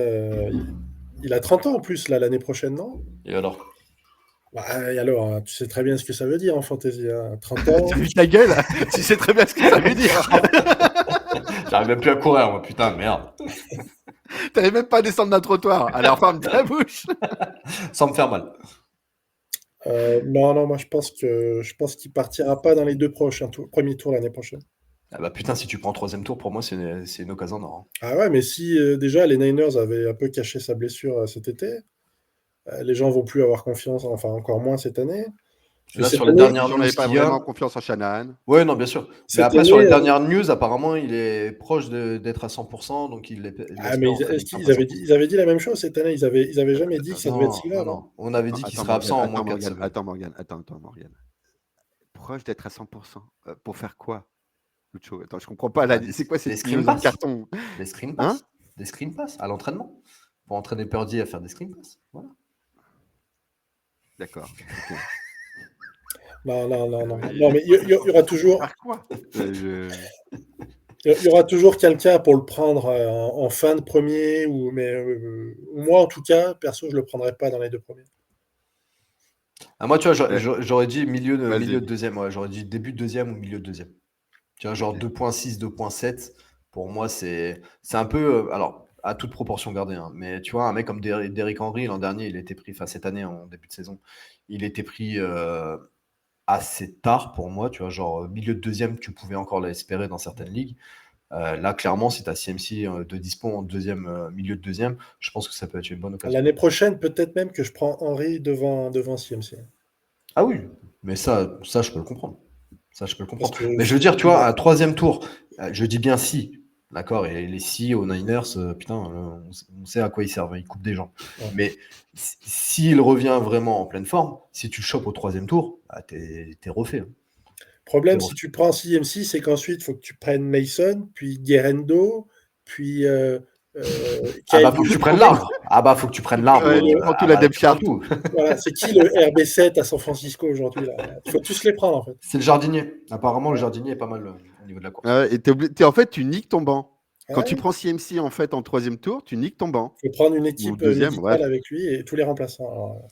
Il a 30 ans en plus, là, l'année prochaine, non? Et alors? Et alors, tu sais très bien ce que ça veut dire en fantasy. 30 ans. Tu as vu ta gueule? Tu sais très bien ce que ça veut dire. J'arrive même plus à courir, moi, putain, merde. T'arrives même pas à descendre d'un trottoir. Alors, ferme ta bouche. Sans me faire mal. Non, moi je pense qu'il partira pas dans les 2 premiers tours l'année prochaine. Ah bah putain, si tu prends 3e tour, pour moi, c'est une occasion d'or. Ah ouais, mais si déjà les Niners avaient un peu caché sa blessure cet été, les gens vont plus avoir confiance, enfin encore moins cette année. Là, sur les dernières news, on n'avait pas vraiment confiance en Shanahan. Ouais, non, bien sûr. Mais après, sur les dernières news, apparemment, il est proche d'être à 100%, donc il est. Mais ils avaient dit la même chose cette année. Ils avaient jamais dit que ça devait être si grave. Non. On avait dit qu'il serait absent en moins 4 semaines. Attends, Morgan. Proche d'être à 100%. Pour faire quoi, Lucho? Attends, je comprends pas. C'est quoi ces screen pass carton? Des screen pass. Des screen pass à l'entraînement. Pour entraîner Purdy à faire des screen pass. Voilà. D'accord. Okay. Non, mais il y aura toujours. Quoi Il y aura toujours quelqu'un pour le prendre en fin de premier, mais moi en tout cas, perso, je le prendrai pas dans les 2 premiers. Ah, moi, tu vois, j'aurais dit milieu de deuxième. Ouais, j'aurais dit début de 2e ou milieu de 2e. Tu vois, genre 2.6, 2.7. Pour moi, c'est un peu. Alors, à toute proportion gardée, hein, mais tu vois, un mec comme Derrick Henry, l'an dernier, il était pris, cette année, en début de saison, il était pris assez tard pour moi. Tu vois, genre milieu de 2e, tu pouvais encore l'espérer dans certaines ligues. Là, clairement, si tu as CMC de dispo en milieu de 2e, je pense que ça peut être une bonne occasion. L'année prochaine, peut-être même que je prends Henry devant CMC. Ah oui, mais ça, je peux le comprendre. Mais je veux dire, tu vois, un 3e tour, je dis bien si, d'accord, et les si aux Niners, putain, on sait à quoi ils servent, ils coupent des gens. Ouais. Mais s'il revient vraiment en pleine forme, si tu le chopes au 3e tour, t'es refait. Hein. Problème, si tu prends CMC, c'est qu'ensuite, il faut que tu prennes Mason, puis Guerrero, puis... faut que tu prennes l'arbre. Faut que tu prennes l'arbre. Prends tout la depth chart. Voilà, c'est qui le RB7 à San Francisco aujourd'hui là? Il faut tous les prendre en fait. C'est le jardinier. Apparemment, le jardinier est pas mal au niveau de la course. En fait, tu niques ton banc. Quand tu prends CMC en fait en 3e tour, tu niques ton banc. Il faut prendre une équipe médicale avec lui et tous les remplaçants. Alors...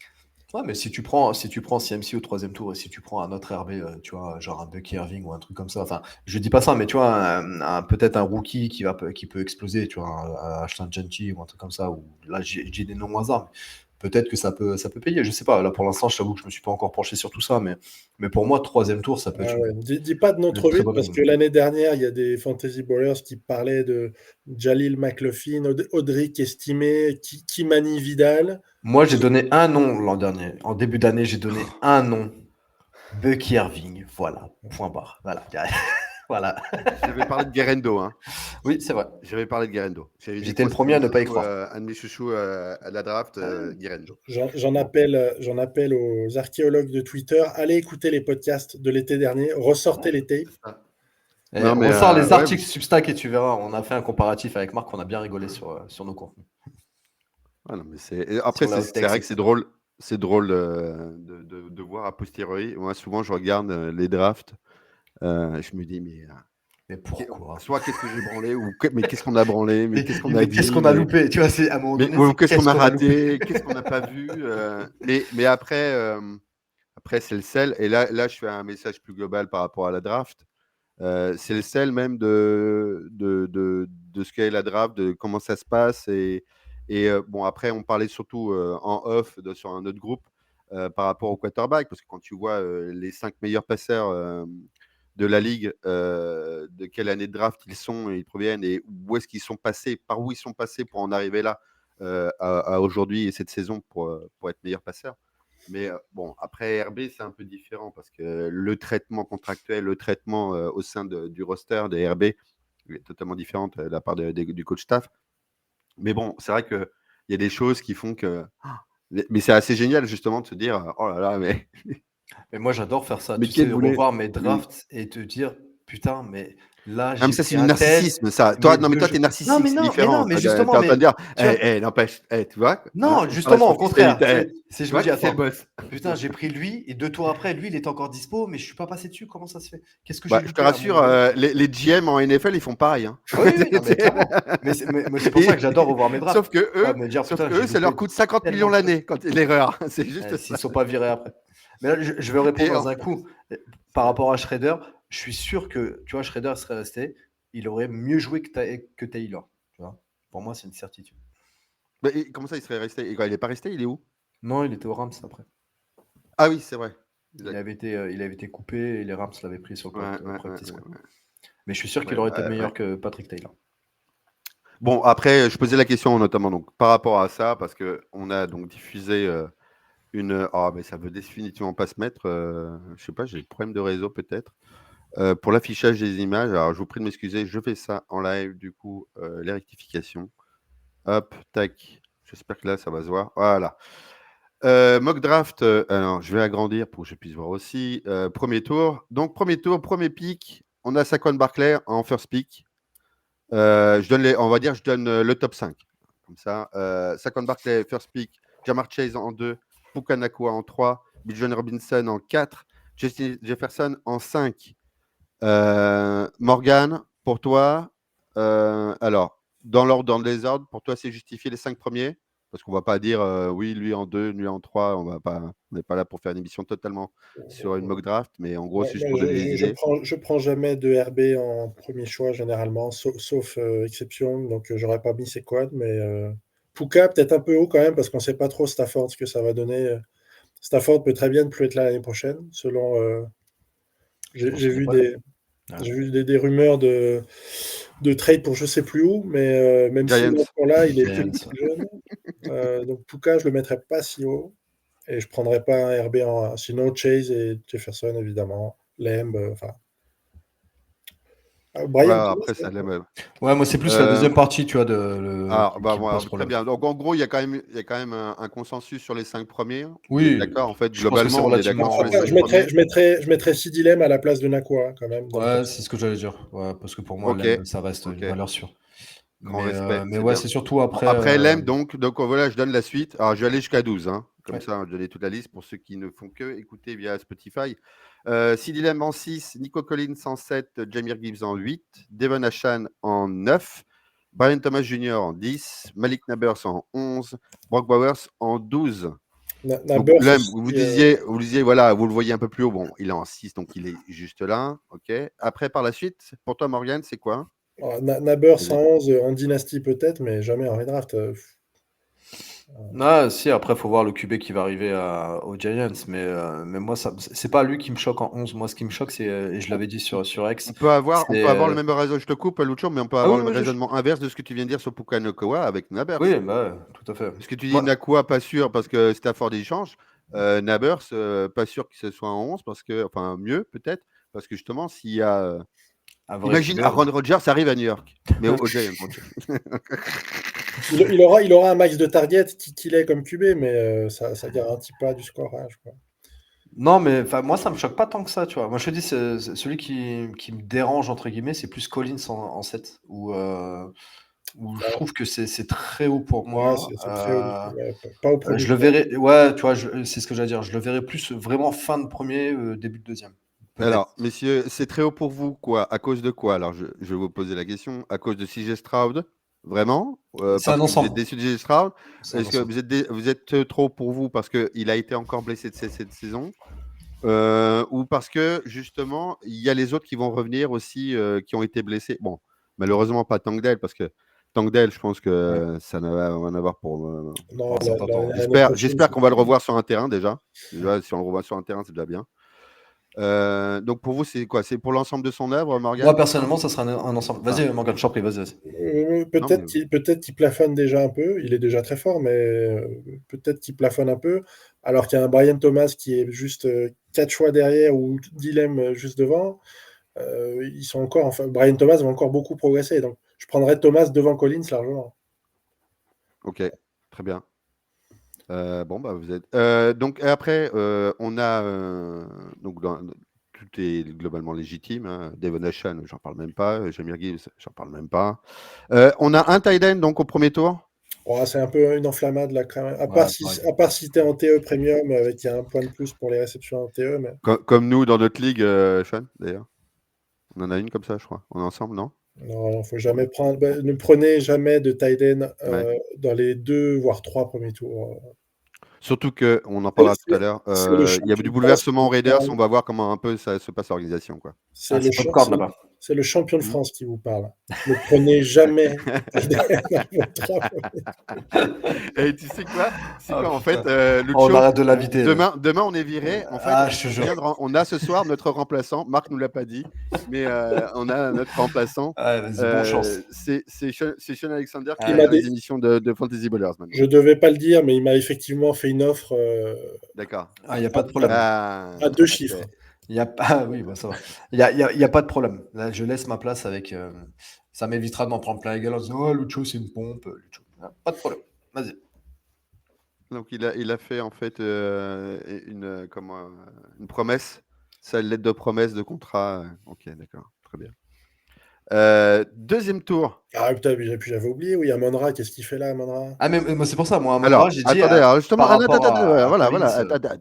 Ouais, mais si tu prends CMC au 3e tour et si tu prends un autre RB, tu vois, genre un Bucky Irving ou un truc comme ça, enfin, je dis pas ça, mais tu vois, peut-être un rookie qui peut exploser, tu vois, un Ashton Genty ou un truc comme ça, ou là, j'ai des noms au hasard, mais peut-être que ça peut payer, je sais pas, là, pour l'instant, je t'avoue que je me suis pas encore penché sur tout ça, mais pour moi, 3e tour, ça peut être... Ouais. Dis pas de nom trop vite, parce que l'année dernière, il y a des fantasy ballers qui parlaient de Jalil McLaughlin, Audric Estimé, Kimani Vidal... Moi, j'ai donné un nom l'an dernier. En début d'année, j'ai donné un nom. Bucky Irving. Voilà. Point barre. Voilà. Voilà. J'avais parlé de Guerrero. Hein. Oui, c'est vrai. J'avais parlé de Guerrero. J'étais le premier à ne pas y croire. Un de mes chouchous à la draft, Guerrero. J'en appelle aux archéologues de Twitter. Allez écouter les podcasts de l'été dernier. Ressortez les tapes. On sort les articles Substack et tu verras. On a fait un comparatif avec Marc. On a bien rigolé sur nos contenus. Ah non, mais après, c'est vrai que c'est drôle. C'est drôle de voir a posteriori. Moi, souvent, je regarde les drafts. Je me dis, mais pourquoi? Soit qu'est-ce que j'ai branlé, mais qu'est-ce qu'on a branlé, mais qu'est-ce qu'on a dit, qu'est-ce qu'on a loupé, tu vois, c'est à un moment donné. Qu'est-ce qu'on a raté, qu'est-ce qu'on n'a pas vu. Mais après, après, c'est le sel. Et là, je fais un message plus global par rapport à la draft. C'est le sel même de ce qu'est la draft, de comment ça se passe. Et bon, après, on parlait surtout en off sur un autre groupe par rapport au quarterback, parce que quand tu vois les 5 meilleurs passeurs de la ligue, de quelle année de draft ils proviennent et où est-ce qu'ils sont passés, par où ils sont passés pour en arriver là à aujourd'hui et cette saison pour être meilleurs passeurs. Mais bon, après RB, c'est un peu différent parce que le traitement contractuel, le traitement au sein du roster des RB est totalement différent de la part du coach staff. Mais bon, c'est vrai qu'il y a des choses qui font que. Mais c'est assez génial justement de se dire oh là là, mais. Mais moi, j'adore faire ça. Mais Tu quel sais, boulet. revoir mes drafts et te dire putain, mais là, Ah, mais j'ai ça, c'est pris du un tel. narcissisme, ça. Toi, Mais non, mais toi, deux t'es jeux. Non, narcissique, mais c'est non, mais différent. non, mais T'es justement, en train de dire, tu vois. n'empêche, tu vois, Non, la justement, au contraire. sportivité, C'est tu je me vois dis, qu'il faut un attends, boss. putain, j'ai pris lui et 2 tours après, lui, il était encore dispo, mais je suis pas passé dessus. Comment ça se fait? Qu'est-ce que j'ai Bah, je te loupé à un moment rassure, donné? les GM en NFL, ils font pareil, hein. Oui, oui, non, mais clairement. Mais c'est pour ça que j'adore revoir mes drafts. Sauf que Tu vois, me dire putain, j'ai ça loupé leur coûte 50 tellement millions de trucs. l'année quand l'erreur. C'est juste S'ils ça. sont pas virés après. Mais là, je vais répondre Et dans un coup. Par rapport à Shredder, je suis sûr que, tu vois, Shredder serait resté, il aurait mieux joué que Taylor. Tu vois. Pour moi, c'est une certitude. bah, et comment ça, il serait resté? Il n'est pas resté, il est où? Non, il était aux Rams après. Ah oui, c'est vrai. Il avait été coupé et les Rams l'avaient pris sur le practice squad. Ouais. Mais je suis sûr qu'il aurait été meilleur que Patrick Taylor. Bon, après, je posais la question notamment donc, par rapport à ça, parce qu'on a donc diffusé une. Ah, mais ça veut définitivement pas se mettre. Je sais pas, j'ai des problèmes de réseau peut-être. Pour l'affichage des images, alors je vous prie de m'excuser, je fais ça en live, du coup, les rectifications. Hop, tac. J'espère que là, ça va se voir. Voilà. Mock draft, alors je vais agrandir pour que je puisse voir aussi. Premier tour. Donc, premier pick, on a Saquon Barkley en first pick. Je donne le top 5. Comme ça. Saquon Barkley, first pick. Jamar Chase en 2. Puka Nacua en 3. Bijan Robinson en 4. Justin Jefferson en 5. Morgan, pour toi, alors, dans l'ordre, dans le désordre, pour toi, c'est justifié les 5 premiers? Parce qu'on ne va pas dire oui, lui en 2, lui en 3. On n'est pas là pour faire une émission totalement sur une mock draft, mais en gros, Ouais, c'est juste pour donner des idées. je prends jamais de RB en premier choix, généralement, sauf exception. Donc, j'aurais pas mis Saquon, mais Puka, peut-être un peu haut quand même, parce qu'on ne sait pas trop Stafford ce que ça va donner. Stafford peut très bien ne plus être là l'année prochaine, selon. J'ai vu des rumeurs de trade pour je sais plus où, mais même Giants. si là, il est Giants, plus jeune. Donc Puka, je le mettrais pas si haut. Et je prendrais pas un RB en 1. Sinon, Chase et Jefferson, évidemment. Lamb, enfin. Brian, Après, ça l'aime. Ouais, moi, c'est plus la deuxième partie, tu vois, qui me pose Très problème. bien. Donc, en gros, il y a quand même un consensus sur les 5 premiers. Oui. D'accord, en fait, Je pense que c'est globalement, on est d'accord sur les 5 premiers. je mettrais CD Lamb à la place de Nakua, quand même. Ouais, c'est ce que j'allais dire. Ouais, parce que pour moi, Ok. Lamb, ça reste une valeur sûre. Grand respect. Mais c'est ouais, bien. c'est surtout après. Après Lem, donc voilà, je donne la suite. Alors, je vais aller jusqu'à 12. Comme Ouais. ça, je vais donner toute la liste pour ceux qui ne font que écouter via Spotify. CD Lamb en 6, Nico Collins en 7, Jahmyr Gibbs en 8, Devon Achane en 9, Brian Thomas Jr. en 10, Malik Nabers en 11, Brock Bowers en 12. Donc, Lamb, vous disiez, voilà, vous le voyez un peu plus haut. Bon, il est en 6, donc il est juste là. OK. Après, par la suite, pour toi, Morgan, c'est quoi? Nabers en 11, en dynastie peut-être, mais jamais en redraft. Ah, si, après, il faut voir le QB qui va arriver aux Giants. Mais moi, c'est pas lui qui me choque en 11. Moi, ce qui me choque, c'est, et je l'avais dit sur X. On peut avoir le même raisonnement. Je te coupe, Lucho, mais on peut avoir oui, le raisonnement inverse de ce que tu viens de dire sur Puka Nacua avec Nabers. Oui, bah, tout à fait. Parce que tu dis Nacua, pas sûr parce que Stafford il change. Nabers, pas sûr que ce soit en 11 parce que, enfin, mieux peut-être, parce que justement, s'il y a. Imagine Aaron Rodgers arrive à New York, mais aux Giants. Il aura un max de target qu'il est comme QB, mais ça ne garantit pas du scorage, quoi. Non, mais moi, ça me choque pas tant que ça, tu vois. Moi, je te dis, c'est celui qui me dérange, entre guillemets, c'est plus Collins en 7, où je trouve que c'est très haut pour moi. Ouais, c'est très haut. Pas au premier. Je le verrai, ouais, tu vois, c'est ce que j'allais dire. Je le verrai plus vraiment fin de premier, début de deuxième. Alors, messieurs, c'est très haut pour vous, quoi? À cause de quoi? Alors, je vais vous poser la question. À cause de CJ Stroud? Vraiment? C'est un parce que vous ensemble. êtes déçu de CJ Stroud? C'est un Est-ce que ensemble. vous êtes trop pour vous parce qu'il a été encore blessé de cette saison? Ou parce que justement, il y a les autres qui vont revenir aussi, qui ont été blessés. Bon, malheureusement pas Tangdale, parce que Tangdale, je pense que ça n'a rien à voir pour. Non, Non, ça va pas pour. l'année prochaine, J'espère qu'on va le revoir sur un terrain déjà. Déjà, si on le revoit sur un terrain, c'est déjà bien. Donc pour vous, c'est quoi? C'est pour l'ensemble de son œuvre, Moi, Morgane? personnellement, ça sera un ensemble. Vas-y, Morgan, je t'en prie, vas-y. Non, mais- peut-être qu'il plafonne déjà un peu. Il est déjà très fort, mais peut-être qu'il plafonne un peu. Alors qu'il y a un Brian Thomas qui est juste 4 choix derrière ou Dilem juste devant. Ils sont encore, enfin, Brian Thomas va encore beaucoup progresser. Donc, je prendrais Thomas devant Collins largement. Ok, très bien. Bon, bah vous êtes. Donc après, on a donc tout est globalement légitime. Hein. Devon Achane, j'en parle même pas. Jahmyr Gibbs, j'en parle même pas. On a un tight end donc au premier tour. Oh, c'est un peu une enflammade là, quand même. À Ouais, part si t'es en TE Premium, avec un point de plus pour les réceptions en TE. Mais... Comme nous dans notre ligue, Sean, d'ailleurs. On en a une comme ça, je crois. On est ensemble, non? Non, faut jamais prendre. Ne prenez jamais de tight end Ouais. dans les 2 voire 3 premiers tours. Surtout qu'on en parlera tout à l'heure. C'est le Il y a champion du de France qui bouleversement aux vous Raiders. parle. On va voir comment un peu ça se passe l'organisation, quoi. C'est c'est popcorn là-bas. c'est le champion de Hmm. France qui vous parle. Ne prenez jamais dans vos 3 Et tu sais quoi? En fait, On Lucho, arrête de l'inviter. demain, on est viré. En fait, Je te jure. on a ce soir notre remplaçant. Marc nous l'a pas dit, mais on a notre remplaçant. Ouais, vas-y, bonne chance. C'est Sean Alexander qui Il est m'a dans les dit- émissions de Fantasy Ballers maintenant. Je devais pas le dire, mais il m'a effectivement fait une offre D'accord. Il n'y a pas de problème. à 2 chiffres. Il y a pas, oui, bah, ça va. Il y a pas de problème. Là, je laisse ma place avec. Ça m'évitera de m'en prendre plein la gueule en disant oh, Lucho, c'est une pompe. Lucho. Pas de problème. Vas-y. Donc il a fait en fait une promesse, sa lettre de promesse de contrat. Ok, d'accord, très bien. Deuxième tour. Ah putain, puis j'avais oublié. Oui, Amon-Ra, qu'est-ce qu'il fait là, Amon-Ra? Ah, mais moi, c'est pour ça, moi, à mon Alors, endroit, j'ai dit. attendez, alors justement, par rapport à voilà, Collins,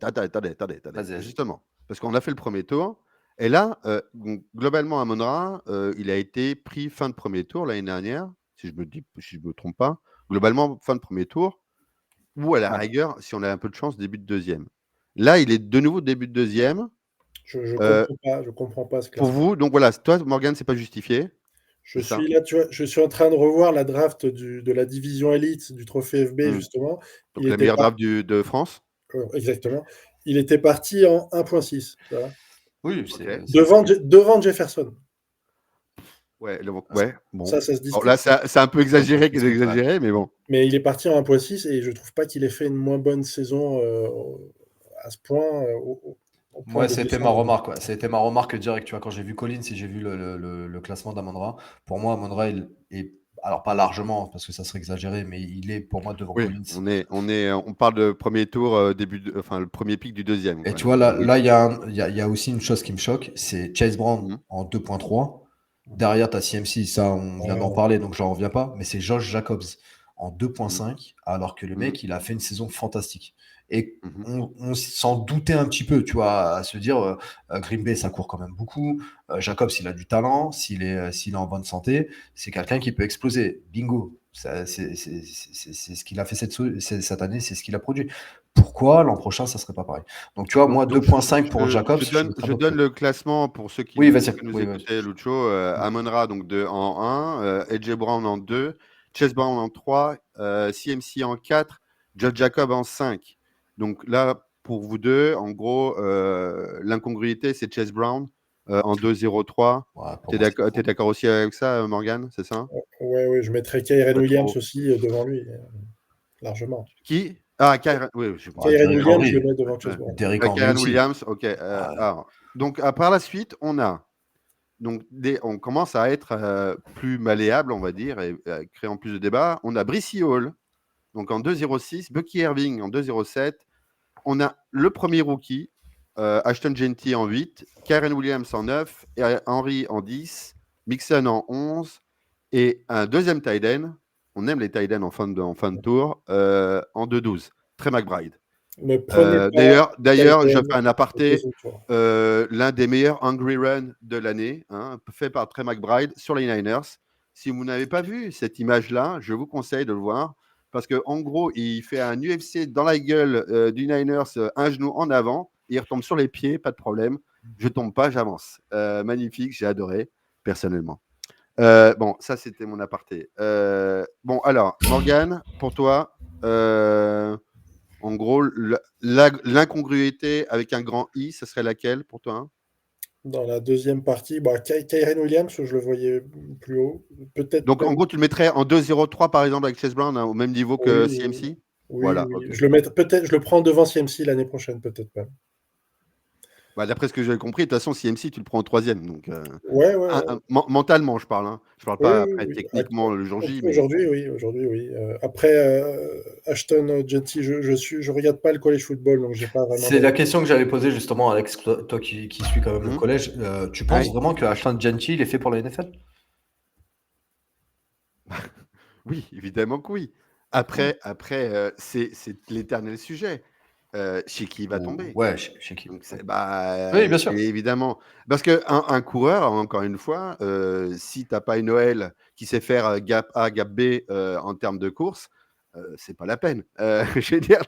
attendez, vas-y. justement, parce qu'on a fait le premier tour, et là, donc, globalement, Amon-Ra, il a été pris fin de premier tour l'année dernière, si je me trompe pas, globalement fin de premier tour, ou à la Ouais. rigueur, si on a un peu de chance, début de deuxième. Là, il est de nouveau début de deuxième. Je comprends pas ce Pour classement. vous, donc voilà, toi, Morgan, c'est pas justifié. Je c'est ça suis là, tu vois, je suis en train de revoir la draft de la division élite du trophée FB, justement. Donc Il la était meilleure draft de France. exactement. Il était parti en 1.6. Voilà. Oui, Ok. Devant Jefferson. Ouais, bon. Ça se Alors discute. là, c'est un peu exagéré qu'exagéré, mais bon. Mais il est parti en 1.6 et je trouve pas qu'il ait fait une moins bonne saison à ce point. Au point Moi, de c'était ma descendre. remarque. Ouais. C'était ma remarque direct. Tu vois, quand j'ai vu Collins et j'ai vu le classement d'Amon-Ra, pour moi, Amon-Ra, il est. Alors, pas largement, parce que ça serait exagéré, mais il est pour moi devant Oui, Collins. on parle de premier tour, enfin le premier pic du deuxième. Et Quoi. tu vois, là, Oui. là, il y a aussi une chose qui me choque, c'est Chase Brown Mhm. en 2.3. Derrière, tu as CMC, ça, on vient d'en parler, donc j'en reviens pas. Mais c'est Josh Jacobs en 2.5, alors que le mec, il a fait une saison fantastique. Et Mhm. on s'en doutait un petit peu, tu vois, à se dire, Green Bay, ça court quand même beaucoup. Jacobs, il a du talent. S'il est en bonne santé, c'est quelqu'un qui peut exploser. Bingo. C'est ce qu'il a fait cette année, c'est ce qu'il a produit. Pourquoi l'an prochain, ça serait pas pareil? Donc, tu vois, moi, Donc, 2.5 pour Jacobs, je donne le classement pour ceux qui Oui, vas-y. nous Oui, écoutaient, Lucho. Amon-Ra donc en 1, AJ Brown en 2, Chase Brown en 3, CMC en 4, Josh Jacob en 5. Donc là, pour vous deux, en gros, l'incongruité, c'est Chase Brown en 2-0-3. Ouais, pour T'es moi, c'est d'accord, trop. t'es d'accord aussi avec ça, Morgan, c'est ça? Ouais, je mettrais Kyren Pas Williams trop. aussi devant lui, largement. Qui? Ah, Kyren, oui, je Ouais, Kyren Derrick Williams, Henry. je le mets devant Chase ouais. Brown. Derrick Henry Kyren aussi. Williams, ok. Alors, donc, par la suite, on a donc on commence à être plus malléable, on va dire, et créant plus de débats. On a Brissy Hall, donc en 2,06, Bucky Irving en 2,07. On a le premier rookie, Ashton Genty en 8, Kyren Williams en 9, et Henry en 10, Mixon en 11, et un deuxième tight end. On aime les tight ends en fin de tour, en 2,12, Trey McBride. Ne prenez pas D'ailleurs, je tight fais end un au aparté. deuxième tour. L'un des meilleurs Hungry Run de l'année, fait par Trey McBride sur les Niners. Si vous n'avez pas vu cette image-là, je vous conseille de le voir parce qu'en gros, il fait un UFC dans la gueule du Niners, un genou en avant, Il retombe sur les pieds, pas de problème. Je tombe pas, j'avance. Magnifique, j'ai adoré, personnellement. Bon, ça, c'était mon aparté. Bon, alors, Morgane, pour toi, en gros, l'incongruité avec un grand I, ce serait laquelle pour toi? Dans la deuxième partie, Kyren Williams, je le voyais plus haut. Peut-être Donc, en même. gros, tu le mettrais en 2-0-3, par exemple, avec Chase Brown, hein, au même niveau que Oui, CMC? oui, Voilà, oui. ok. Je le prends devant CMC l'année prochaine, peut-être même. Bah, d'après ce que j'avais compris, de toute façon, CMC, tu le prends en troisième. Donc, Ouais. mentalement, je parle. Hein. Je parle Oui, pas oui, après oui. techniquement le jour J, mais Aujourd'hui, oui. Aujourd'hui, oui. Après, Ashton Genty, je regarde pas le college football, donc j'ai pas vraiment. C'est la question que j'avais posée justement, Alex, toi qui suis quand même le collège. Tu penses Ouais. vraiment que Ashton Genty, il est fait pour la NFL? Oui, évidemment que oui. Après, c'est l'éternel sujet. Chez qui il va tomber. Ouais, chez qui? Donc, Oui, bien sûr. c'est évidemment. Parce qu'un coureur, encore une fois, si tu n'as pas une OL qui sait faire gap A, gap B en termes de course, c'est pas la peine. Je veux dire,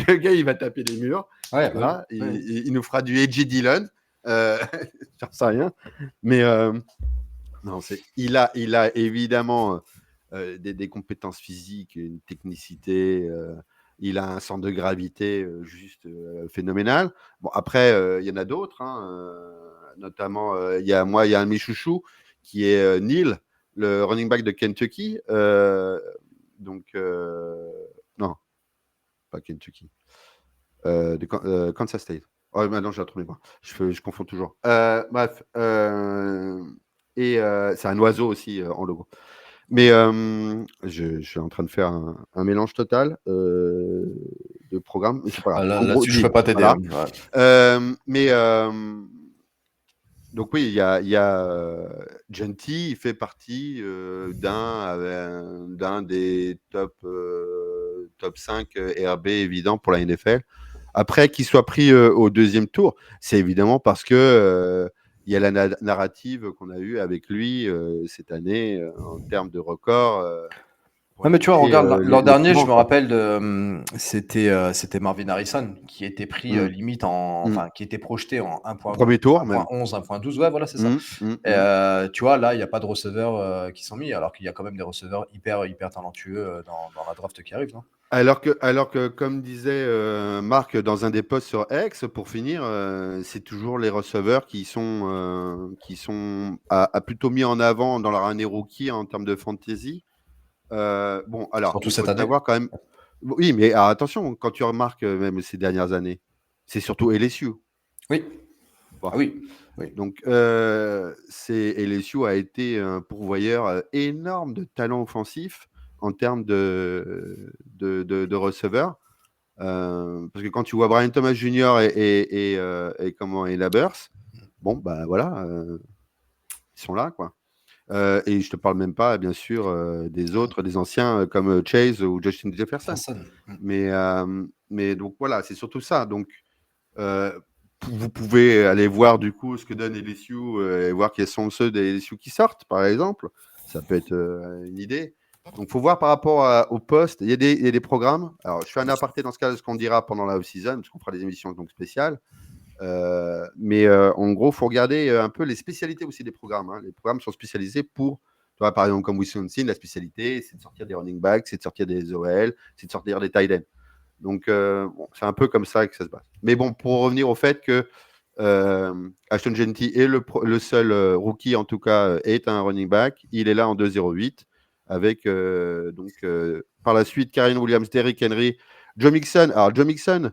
le gars, il va taper des murs. Ouais, Voilà, ouais. il nous fera du A.J. Dillon. J'en sais rien. Mais non, il a évidemment des compétences physiques, une technicité. Il a un centre de gravité juste phénoménal. Bon, après, il y en a d'autres, hein, notamment, il y a un de mes chouchous qui est Neil, le running back de Kentucky. Non, pas Kentucky, de Kansas State. Oh, maintenant, j'ai un trou de mémoire. Je confonds toujours. Bref, c'est un oiseau aussi en logo. Mais je suis en train de faire un mélange total de programmes, mais c'est pas grave. En gros, Là-dessus, je ne peux pas t'aider. voilà. Ouais. Donc oui, il y a Genty, il fait partie d'un des top 5 RB évidents pour la NFL. Après, qu'il soit pris au deuxième tour, c'est évidemment parce que il y a la narrative qu'on a eue avec lui cette année en termes de record. Non, mais tu vois, regarde, l'an les dernier, je suivants, me quoi. rappelle c'était Marvin Harrison qui était pris limite enfin, qui était projeté en Premier tour, même. 1.11, 1.12. Ouais, voilà, c'est ça. Tu vois, là, il n'y a pas de receveurs qui sont mis, alors qu'il y a quand même des receveurs hyper talentueux dans la draft qui arrive, non? Alors que, comme disait Marc dans un des posts sur X, pour finir, c'est toujours les receveurs qui sont à plutôt mis en avant dans leur année rookie en termes de fantasy. Bon, alors, Surtout il faut cette année. savoir quand même. Oui, mais attention, quand tu remarques même ces dernières années, c'est surtout LSU. Oui. Bon. Ah oui. Donc, LSU a été un pourvoyeur énorme de talent offensif en termes de receveurs. Parce que quand tu vois Brian Thomas Jr. et Labers, bon, bah voilà, ils sont là, quoi. Et je te parle même pas, bien sûr, des anciens comme Chase ou Justin Jefferson. Mais donc voilà, c'est surtout ça. Donc, vous pouvez aller voir du coup ce que donne LSU et voir quels sont ceux des LSU qui sortent, par exemple. Ça peut être une idée. Donc, il faut voir par rapport au poste. Il y a des programmes. Alors, je fais un aparté dans ce cas de ce qu'on dira pendant la off-season, parce qu'on fera des émissions donc spéciales. Mais en gros, il faut regarder un peu les spécialités aussi des programmes. Hein. Les programmes sont spécialisés pour, tu vois, par exemple, comme Wisconsin, la spécialité, c'est de sortir des running backs, c'est de sortir des OL, c'est de sortir des tight ends. Donc, bon, c'est un peu comme ça que ça se passe. Mais bon, pour revenir au fait que Ashton Genty est le seul rookie, en tout cas, est un running back. Il est là en 2-0-8 avec par la suite Kyren Williams, Derrick Henry, Joe Mixon. Alors, Joe Mixon,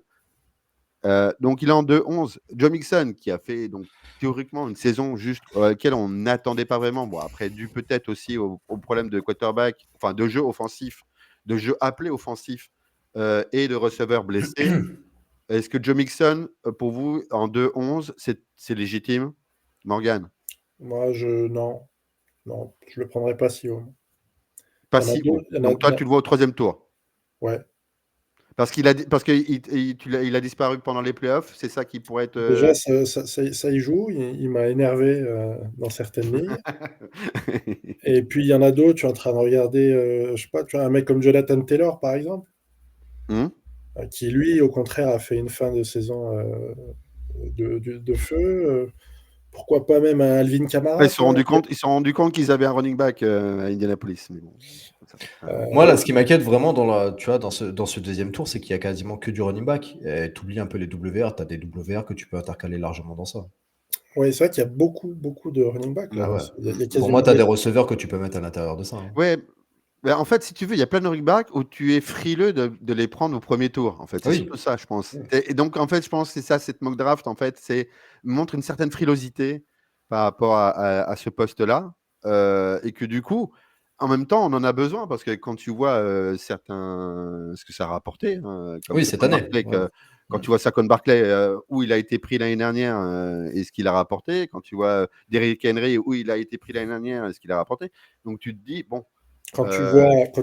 donc il est en 2-11. Joe Mixon qui a fait donc théoriquement une saison juste à laquelle on n'attendait pas vraiment. Bon, après, dû peut-être aussi au problème de quarterback, enfin de jeu offensif, de jeu appelé offensif et de receveurs blessés. Est-ce que Joe Mixon, pour vous, en 2-11, c'est légitime, Morgane? Moi, non, je le prendrais pas si haut. Pas si haut. Donc toi, tu le vois au troisième tour. Ouais. Parce qu'il a disparu pendant les playoffs, c'est ça qui pourrait être. Déjà, ça y joue. Il m'a énervé dans certaines ligues. Et puis, il y en a d'autres. Tu es en train de regarder, je sais pas, tu as un mec comme Jonathan Taylor, par exemple. qui lui, au contraire, a fait une fin de saison de feu. Pourquoi pas même un Alvin Après, Kamara, ils se tu sont vois. rendus compte, qu'ils avaient un running back à Indianapolis. Mais bon, ça, Moi, là, ce qui m'inquiète vraiment tu vois, dans ce deuxième tour, c'est qu'il y a quasiment que du running back. Et tu oublies un peu les WR. Tu as des WR que tu peux intercaler largement dans ça. Ouais, c'est vrai qu'il y a beaucoup, beaucoup de running back là. Ah ouais. Il y a Pour quasiment. moi, tu as des receveurs que tu peux mettre à l'intérieur de ça. Hein. ouais. Ben, en fait, si tu veux, il y a plein de running backs où tu es frileux de les prendre au premier tour. En fait, c'est Oui. surtout ça, je pense. Et donc, en fait, je pense que c'est ça, cette mock draft, en fait, c'est montre une certaine frilosité par rapport à ce poste-là, et que du coup, en même temps, on en a besoin parce que quand tu vois ce que ça a rapporté, comme Oui, cette Saquon année. Barkley, Ouais. quand tu vois Saquon Barkley où il a été pris l'année dernière et ce qu'il a rapporté, quand tu vois Derrick Henry où il a été pris l'année dernière et ce qu'il a rapporté, donc tu te dis bon. Quand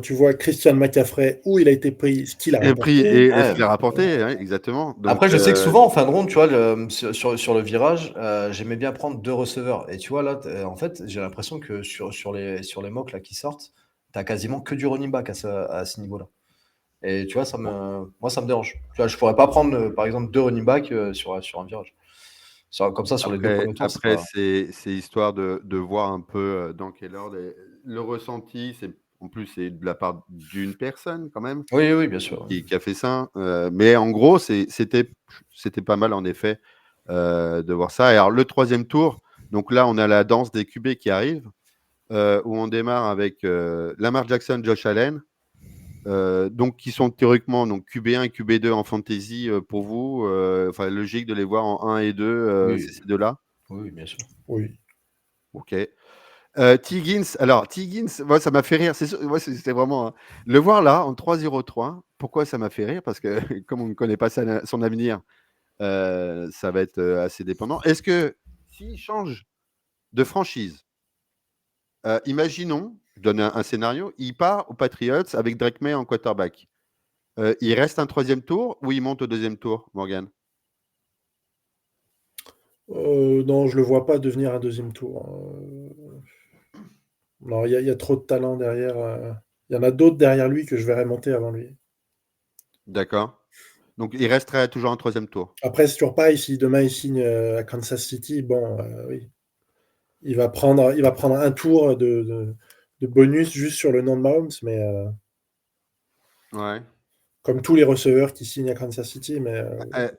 tu vois Christian McCaffrey, où il a été pris, ce qu'il a Et rapporté. ce qu'il a rapporté, ouais, exactement. Donc, Après, je sais que souvent, en fin de ronde, tu vois, sur le virage, j'aimais bien prendre 2 receveurs. Et tu vois, là, en fait, j'ai l'impression que sur les mocks là, qui sortent, tu as quasiment que du running back à ce niveau-là. Et tu vois, moi, ça me dérange. Tu vois, je pourrais pas prendre, par exemple, 2 running back sur un virage. Comme ça, sur les 2 premiers tours, c'est après pas. c'est histoire de voir un peu dans quel ordre. Le ressenti, en plus, c'est de la part d'une personne quand même Oui, oui, bien sûr. qui a fait ça. Mais en gros, c'était pas mal en effet de voir ça. Et alors, le troisième tour, donc là, on a la danse des QB qui arrive, où on démarre avec Lamar Jackson, Josh Allen. Donc, qui sont théoriquement donc QB1 et QB2 en fantasy pour vous. Enfin, logique de les voir en 1 et 2, Oui, c'est ces deux-là. oui, bien sûr. Oui. Ok. T. Higgins, alors T. Higgins, moi, ça m'a fait rire. Moi, c'était vraiment le voir là en 3-0-3. Pourquoi ça m'a fait rire? Parce que comme on ne connaît pas son avenir, ça va être assez dépendant. Est-ce que s'il change de franchise, imaginons, je donne un scénario, il part aux Patriots avec Drake May en quarterback. Il reste un troisième tour ou il monte au deuxième tour, Morgan? Non, je le vois pas devenir un deuxième tour. Non, il y a trop de talent derrière. Il y en a d'autres derrière lui que je verrais monter avant lui. D'accord. Donc, il resterait toujours un troisième tour. Après, c'est toujours pareil. Si demain il signe à Kansas City, bon, oui, il va prendre un tour de bonus juste sur le nom de Mahomes, mais Ouais. comme tous les receveurs qui signent à Kansas City, mais Euh,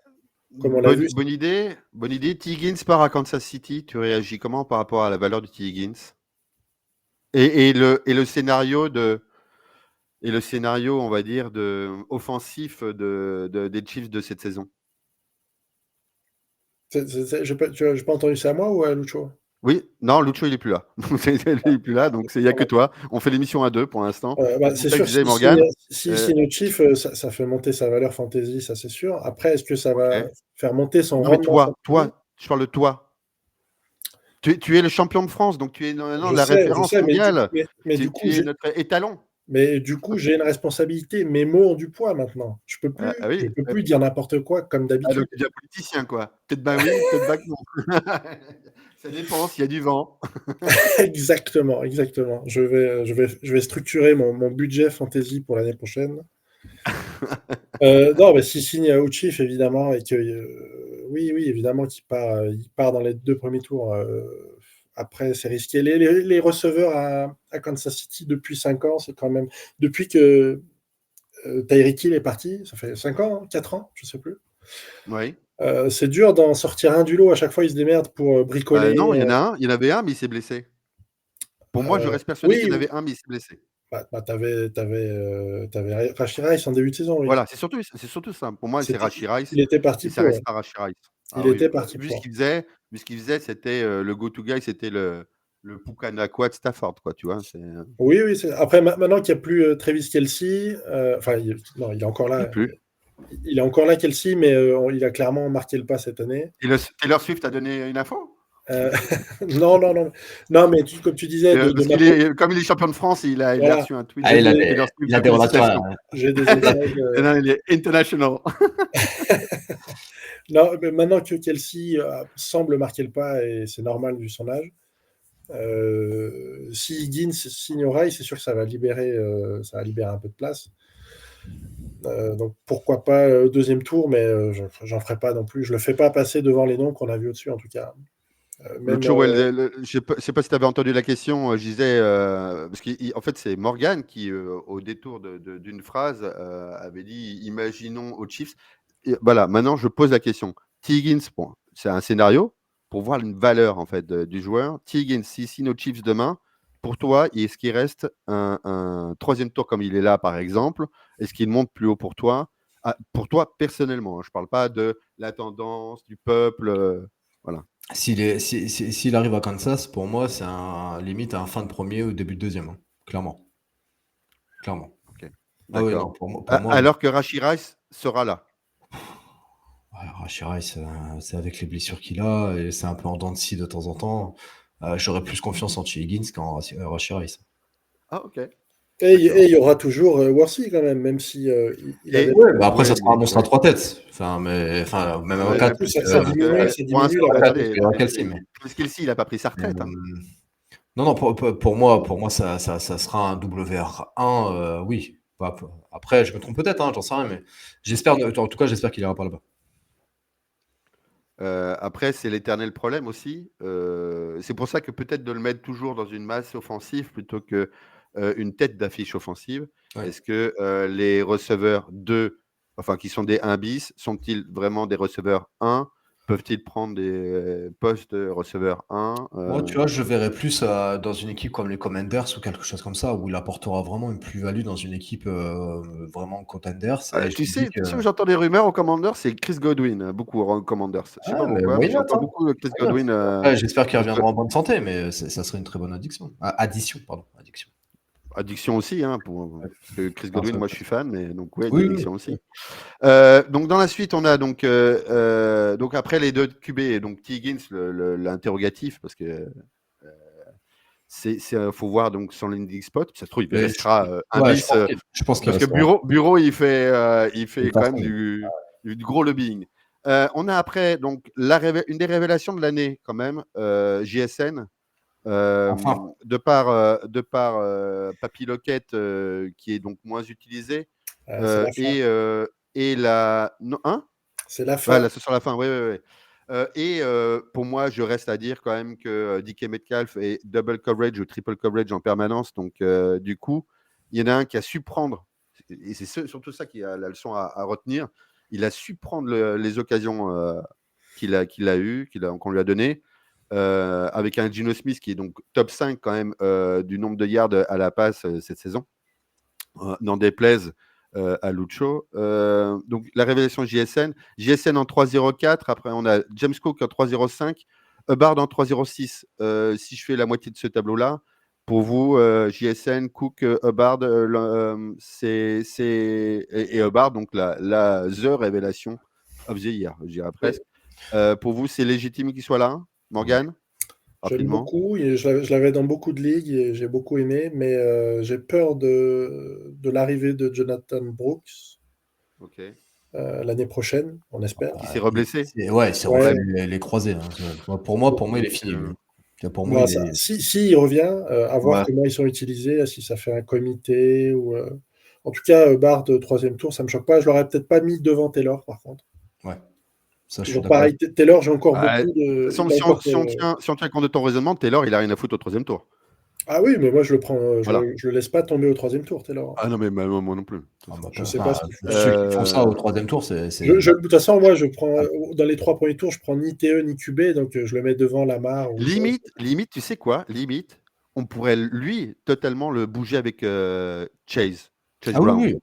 comme on l'a vu, bonne idée. Bonne idée. T. Higgins part à Kansas City. Tu réagis comment par rapport à la valeur de T. Higgins et le scénario on va dire, offensif des Chiefs de cette saison? j'ai pas entendu ça à moi ou à Lucho? Oui, non, Lucho, il est plus là. Il est plus là, donc il n'y a que toi. On fait l'émission à deux pour l'instant. Bah, Donc, c'est c'est ça que sûr, je disais, Morgan. s'il signe au Chief, ça fait monter sa valeur fantasy, ça c'est sûr. Après, est-ce que ça va Ok. faire monter son Non, mais rendement fantasy? je parle de toi. Tu es le champion de France, donc tu es maintenant la Je référence sais, mondiale. du coup, Tu es notre étalon. j'ai une responsabilité. Mes mots ont du poids maintenant. Je Oui. peux plus dire n'importe quoi comme Ah, donc d'habitude. tu deviens politicien, quoi. Peut-être bah oui, peut-être bah que non. Ça dépend s'il y a du vent. Exactement, exactement. Je vais structurer mon budget fantasy pour l'année prochaine. Non, mais s'il signe au Chief, évidemment, et que oui, oui, évidemment il part dans les 2 premiers tours. Après, c'est risqué. Les receveurs à Kansas City depuis 5 ans, c'est quand même depuis que Tyreek Hill est parti, ça fait 5 ans, 4 ans, je sais plus. Oui. C'est dur d'en sortir un du lot. À chaque fois, ils se démerdent pour bricoler. Non, il y en avait un, mais il s'est blessé. Pour moi, je reste persuadé qu'il y en Oui, avait un, mais il s'est blessé. t'avais Rashid Rice en début de saison, oui. Voilà, c'est surtout ça. Pour moi, c'est C'était, Rashee Rice il était et parti ça pour. restera Rashee Rice. Il Ah oui, était parti vu pour. ce qu'il faisait, c'était le go-to guy, c'était le Pukanakua de Stafford, quoi, tu vois. Oui, oui. Après, maintenant qu'il n'y a plus Travis Kelce, enfin, non, il est encore Il là. plus. Il est encore là, Kelce, mais il a clairement marqué le pas cette année. Et Taylor Swift a donné une info? Euh, non, non, non. Non, mais comme tu disais, Parce comme il est champion de France, il a voilà, reçu un tweet Ah, j'ai de des, Taylor il Swift a de des relations. félicitations. j'ai des inside. Non, il est international. Non, mais maintenant que Kelce semble marquer le pas, et c'est normal vu son âge, si Higgins signe au rail, c'est sûr que ça va libérer un peu de place. Donc pourquoi pas deuxième tour, mais j'en ferai pas non plus. Je le fais pas passer devant les noms qu'on a vus au-dessus, en tout cas. Même, Lucho, ouais, je sais pas si tu avais entendu la question. Je disais, parce qu'en fait, c'est Morgan qui, au détour d'une phrase, avait dit imaginons aux Chiefs. Et voilà, maintenant, je pose la question. T. Higgins, bon, c'est un scénario pour voir une valeur en fait, du joueur. T. Higgins, s'il signe aux Chiefs demain, pour toi, est-ce qu'il reste un troisième tour comme il est là, par exemple? Est-ce qu'il monte plus haut pour toi? Pour toi, personnellement, hein, je ne parle pas de la tendance, du peuple. Voilà. S'il arrive à Kansas, pour moi, c'est limite un fin de premier ou début de deuxième, hein. Clairement. Clairement. Ok, Ah oui, d'accord. non, pour moi, Alors que Rashid Rice sera là. ouais, Rashid Rice, c'est avec les blessures qu'il a et c'est un peu en dents de scie de temps en temps. J'aurais plus confiance en T. Higgins qu'en Rashid Rice. Ah, ok. Et D'accord. il y aura toujours Worthy quand même si il avait. Ouais, bah après, ouais, ça sera un mais monstre à trois têtes. Enfin, même ouais, à quatre. Ça diminue, ça pour diminue l'instant, la attendez, Kelsey, mais. Travis Kelce, il n'a pas pris sa retraite. Hein. Non, pour moi, ça sera un WR1, oui. Après, je me trompe peut-être, hein, j'en sais rien, mais j'espère, en tout cas, j'espère qu'il ira pas là-bas. Après, c'est l'éternel problème aussi. C'est pour ça que peut-être de le mettre toujours dans une masse offensive plutôt que une tête d'affiche offensive. Ouais. Est-ce que les receveurs 2, enfin qui sont des 1 bis, sont-ils vraiment des receveurs 1? Peuvent-ils prendre des postes de receveur 1 Moi, tu vois, je verrais plus dans une équipe comme les Commanders ou quelque chose comme ça, où il apportera vraiment une plus-value dans une équipe vraiment contenders. Et je Tu me dis sais, que... j'entends des rumeurs aux Commanders, c'est Chris Godwin, beaucoup aux Commanders. Je sais pas mais pourquoi, mais why not, j'entends hein? beaucoup Chris Why not? Godwin. Après, j'espère qu'il reviendra en bonne santé, mais ça serait une très bonne addiction. Addition, pardon. Addiction. Addiction aussi, hein, parce que Chris Godwin, moi je suis fan, mais donc oui, Oui, d'addiction aussi. Donc dans la suite, on a donc après les deux QB, donc T. Higgins, l'interrogatif, parce que faut voir donc son landing spot. Ça se trouve, il Mais restera un ouais, bis, je pense qu'il parce que restera. Bureau, il fait quand même Passing. du gros lobbying. On a après donc une des révélations de l'année quand même, JSN. Enfin. De par Papy Lockett, qui est donc moins utilisé, c'est la fin. et la non, hein? C'est la fin. Voilà, c'est sur la fin, oui, oui, oui. Pour moi, je reste à dire quand même que DK Metcalf est double coverage ou triple coverage en permanence. Donc, du coup, il y en a un qui a su prendre, et c'est surtout ça qui a la leçon à retenir. Il a su prendre les occasions qu'il a eues, qu'on lui a données, avec un Geno Smith qui est donc top 5 quand même du nombre de yards à la passe cette saison. N'en déplaise à Lucho. Donc la révélation JSN en 3.04, après on a James Cook en 3.05, Hubbard en 3.06. Si je fais la moitié de ce tableau-là, pour vous, JSN, Cook, Hubbard, et Hubbard, donc the révélation of the year, je dirais presque. Pour vous, c'est légitime qu'il soit là, Morgan? J'aime Rapidement. beaucoup, et je l'avais dans beaucoup de ligues et j'ai beaucoup aimé, mais j'ai peur de l'arrivée de Jonathan Brooks Ok. l'année prochaine, on espère. Qui s'est reblessé. Ouais, il s'est refait les croisés. Hein. Pour moi, il est fini. Pour moi, si il revient, à voir comment ils sont utilisés, si ça fait un comité ou. En tout cas, Bard, troisième tour, ça me choque pas. Je l'aurais peut-être pas mis devant Taylor, par contre. Ouais. Ça, je suis pareil, Taylor, j'ai encore beaucoup de. Si on tient compte de ton raisonnement, Taylor, il a rien à foutre au troisième tour. Ah oui, mais moi je le prends, je le laisse pas tomber au troisième tour, Taylor. Ah non, mais moi non plus. Je sais pas ce qu'il faut. Ceux qui font ça au troisième tour, c'est. De toute façon, moi je prends dans les 3 premiers tours, je prends ni TE ni QB, donc je le mets devant Lamar. Limite, tu sais quoi? Limite, on pourrait lui totalement le bouger avec Chase Brown. Oui,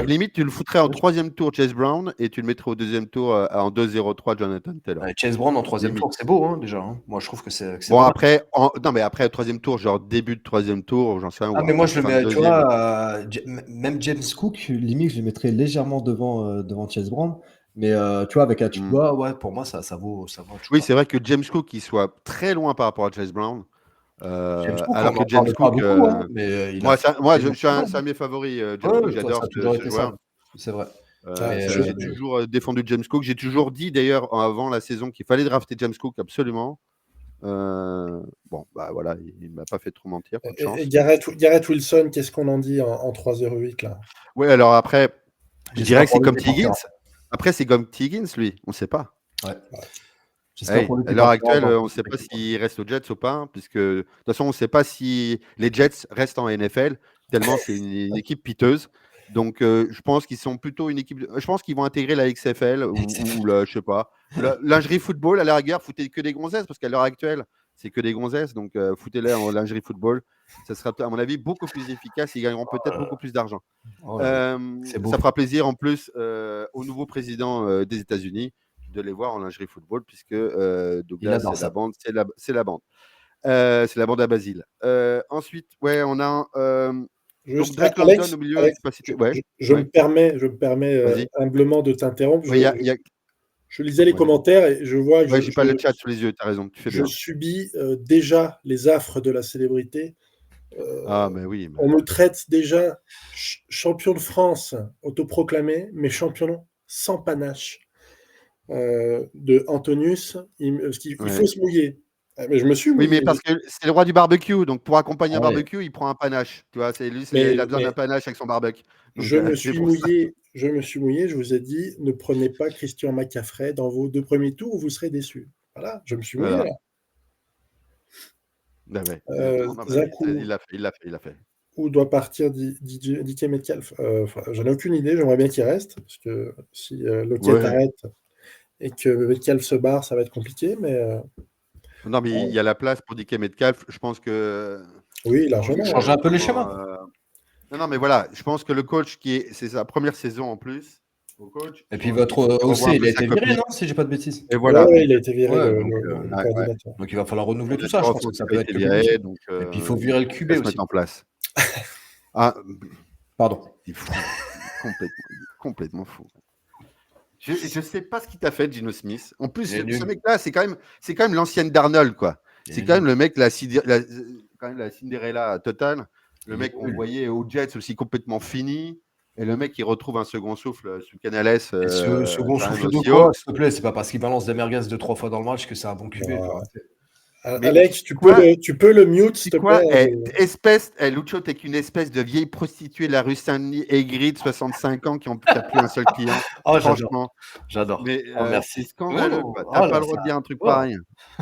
Limite, tu le foutrais en troisième tour, Chase Brown, et tu le mettrais au deuxième tour en 2-0-3, Jonathan Taylor. Chase Brown en troisième tour, c'est beau, hein, déjà. Hein. Moi, je trouve que c'est. Bon, après, au troisième tour, genre début de troisième tour, j'en sais rien. Mais moi, je le mets, tu vois, même James Cook, limite, je le mettrais légèrement devant Chase Brown. Mais tu vois, avec Atuba, ouais, pour moi, ça vaut. Oui, c'est vrai que James Cook, il soit très loin par rapport à Chase Brown. Alors que James Cook, moi, c'est un de mes favoris. James Cook, j'adore ce joueur. C'est vrai. J'ai toujours défendu James Cook. J'ai toujours dit d'ailleurs avant la saison qu'il fallait drafter James Cook absolument. Bon, bah voilà, il m'a pas fait trop mentir, coup de Et chance. Garrett Wilson, qu'est-ce qu'on en dit en 3,08 là? Ouais, alors après, je J'espère dirais que pour c'est lui comme qu'il Higgins. partira. Après, c'est comme Higgins, lui, on sait pas. Ouais. J'espère Hey, pour lui à qu'il l'heure partira actuelle, dans on ne sait pas s'il reste aux Jets ou pas, hein, puisque de toute façon, on ne sait pas si les Jets restent en NFL, tellement c'est une équipe piteuse. Donc, je pense qu'ils sont plutôt une équipe. Je pense qu'ils vont intégrer la XFL ou je sais pas, lingerie football à la rigueur, foutez que des gonzesses, parce qu'à l'heure actuelle, c'est que des gonzesses. Donc, foutez-les en lingerie football. Ça sera, à mon avis, beaucoup plus efficace. Ils gagneront peut-être beaucoup plus d'argent. Oh là là, c'est beau. Ça fera plaisir en plus au nouveau président des États-Unis de les voir en lingerie football, puisque Il Douglas, adore c'est la ça. bande, c'est la bande. C'est la bande à Basile. Ensuite, ouais, on a donc Juste, Drake London Alex, au milieu, je Alex, sais pas si ouais, je ouais, me permets vas-y. humblement de t'interrompre. Ouais, Je lisais les ouais, commentaires et je vois que ouais, j'ai pas le chat sous les yeux, tu as raison, tu fais je bien. subis déjà les affres de la célébrité. Ah, Euh, mais oui, mais on me traite déjà champion de France autoproclamé, mais champion sans panache de Antonius. Il faut ouais. se mouiller. Ah, mais je me suis Oui, mais mouillé. parce que c'est le roi du barbecue, donc pour accompagner Ah un ouais. barbecue, il prend un panache. Tu vois, c'est lui, il Mais, a besoin d'un mais panache avec son barbecue. Donc je me c'est suis pour ça. mouillé. Je me suis mouillé. Je vous ai dit, ne prenez pas Christian McCaffrey dans vos 2 premiers tours ou vous serez déçus. Voilà, je me suis mouillé Voilà. là. Bah ouais, exactement. Non, bah oui, Zakou, il l'a fait. où doit partir DK Metcalf? Enfin, j'en ai aucune idée. J'aimerais bien qu'il reste parce que si Lockett Ouais. arrête et que Metcalf se barre, ça va être compliqué. Mais Non, mais il y a la place pour DK Metcalf. Je pense que oui, je pense Il largement. change que un peu les comment schémas. non, non, mais voilà, je pense que le coach c'est sa première saison en plus au coach, Et je puis pense qu'il votre faut qu'il revoie OC, un il peu a sa été viré, copie non? Si j'ai pas de bêtises. et Ouais, voilà. ouais, il a été viré, Ouais, le Ouais, ouais. coordinateur. donc il va falloir renouveler tout ça. Je Coordinateur, je pense que pense ça qu'il a peut été être que bénéfique. viré, donc Et puis il faut virer le il faut que QB ça se mette aussi. en place. Ah, Pardon. il est fou, il est complètement fou. Je sais pas ce qu'il t'a fait, Geno Smith. En plus, Il est ce nul. mec-là, c'est quand même l'ancienne Darnold, quoi. Il C'est est quand même nul. le mec, quand même la Cinderella totale. Le Il est mec qu'on nul. voyait aux Jets aussi complètement fini. Et le mec qui retrouve un second souffle sous Canales, Et ce second quand même souffle de aux quoi, Seahawks. s'il te plaît? C'est pas parce qu'il balance des merguez 2-3 fois dans le match que c'est un bon QB. Faut Voilà. arrêter. Mais Alex, quoi? tu peux le mute, s'il C'est te plaît? quoi? Lucho, t'es qu'une espèce de vieille prostituée de la rue Saint-Denis, aigrie de 65 ans qui a plus un seul client. Oh, j'adore. Franchement. J'adore. Mais Oh, c'est merci. scandaleux, Oh, quoi. oh T'as pas là, le droit ça. de dire un truc Oh. pareil.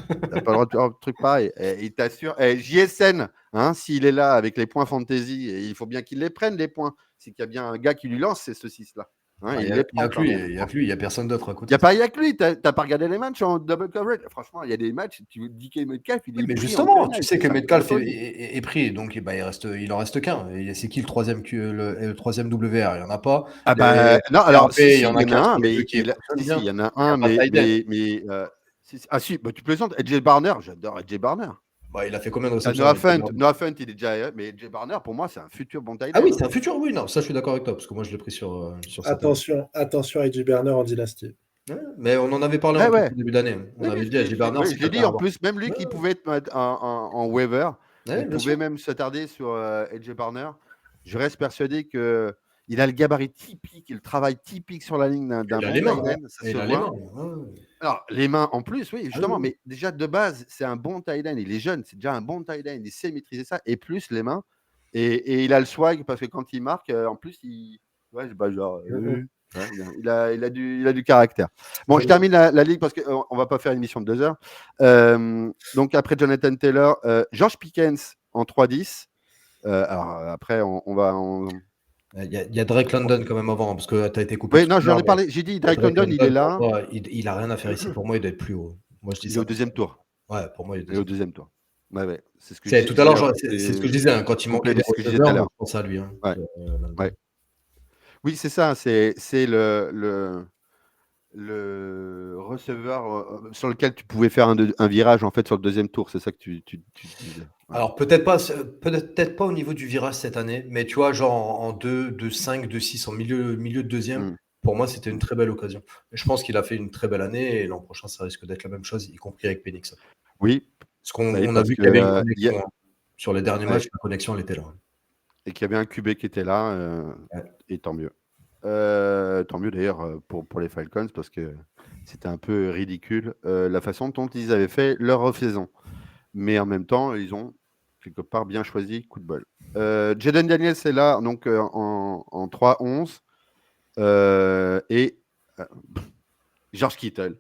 T'as pas le droit de dire un truc pareil. Et il t'assure. JSN, hein, s'il est là avec les points fantasy, et il faut bien qu'il les prenne, les points. C'est qu'il y a bien un gars qui lui lance ces saucisses-là. Hein, Bah, il les y a prend que quand lui, même. il y a que lui, il y a personne d'autre à Il côté. n'y a pas rien que lui. T'as pas regardé les matchs en double coverage. Franchement, il y a des matchs, tu dis que Metcalf, il Oui, est mais pris en justement, tu tenaille. sais que C'est Metcalf folie. est pris, donc bah, il en reste qu'un. Et c'est qui le troisième, le troisième WR? Il n'y en a pas. Ah Les bah non, alors RB, il y si, en il y a en qu'un a un, sur les deux mais qui fonctionne si, il bien. y en a Il n'y a un, pas Tyden. ah si, bah, tu plaisantes. AJ Barner, j'adore AJ Barner. Bah, il a fait combien de réceptions Noah avec Fant, Barner? Noah Fant, il est déjà. Mais AJ Barner, pour moi, c'est un futur bon tight Ah end, oui, hein. c'est un futur, oui, non, ça je suis d'accord avec toi, parce que moi je l'ai pris sur cette année. Attention à Edgy Berner en dynastie. Ouais, mais on en avait parlé Ouais, en plus ouais. au début d'année. On Oui, avait oui, dit à J. Bernard, ouais, si je l'ai t'as dit un en bon. plus, même lui Ouais, qui pouvait être en waiver, ouais, il bien pouvait sûr. même s'attarder sur AJ Barner. Je reste persuadé qu'il a le gabarit typique et le travail typique sur la ligne d'un Il a bon les mains. tight end, ça Et se il a les mains. voit. Ouais. Alors, les mains en plus, oui, Ah oui, justement, oui. mais déjà de base, c'est un bon tight end. Il est jeune, c'est déjà un bon tight end. Il sait maîtriser ça, et plus les mains. Et il a le swag parce que quand il marque, en plus, ouais, bah, genre, Mhm. ouais, il a du caractère. Bon, je termine la ligue parce qu'on ne va pas faire une émission de 2 heures. Donc, après Jonathan Taylor, George Pickens en 3-10. Alors, après, Il y a Drake London quand même avant, parce que tu as été coupé Oui, tout non, à l'heure. j'en ai Mais parlé. J'ai dit mais Drake Drake London, il est London, pour là. moi, il a rien à faire ici. Pour moi, il doit être plus haut. Moi, je dis Il est ça. au deuxième tour. Ouais, pour moi, il est Il est au deuxième. deuxième tour. Ouais, ouais. C'est ce que je C'est, dis. tout à l'heure, c'est ce C'est que je disais, hein, quand il manquait complet de des ce que je disais tout à receveurs, moi, l'heure. je pense à lui. Hein, Ouais, London. ouais. Oui, c'est ça. C'est le receveur sur lequel tu pouvais faire un virage en fait sur le deuxième tour. C'est ça que tu disais. Ouais. Alors peut-être pas au niveau du virage cette année, mais tu vois, genre en 2-5, 2-6, en milieu de deuxième, Mm, pour moi, c'était une mm. très belle occasion. Je pense qu'il a fait une très belle année et l'an prochain, ça risque d'être la même chose, y compris avec Penix. Oui, Parce qu'on oui, on a parce vu que qu'il y avait une connexion, hein. Sur les derniers ouais, matchs, la connexion, elle était là. et qu'il y avait un QB qui était là, Ouais. et tant mieux. Tant mieux d'ailleurs pour les Falcons parce que c'était un peu ridicule la façon dont ils avaient fait leur saison. mais en même temps, ils ont quelque part bien choisi, coup de bol. Jaden Daniels est là, donc en 3-11. Et George Kittle.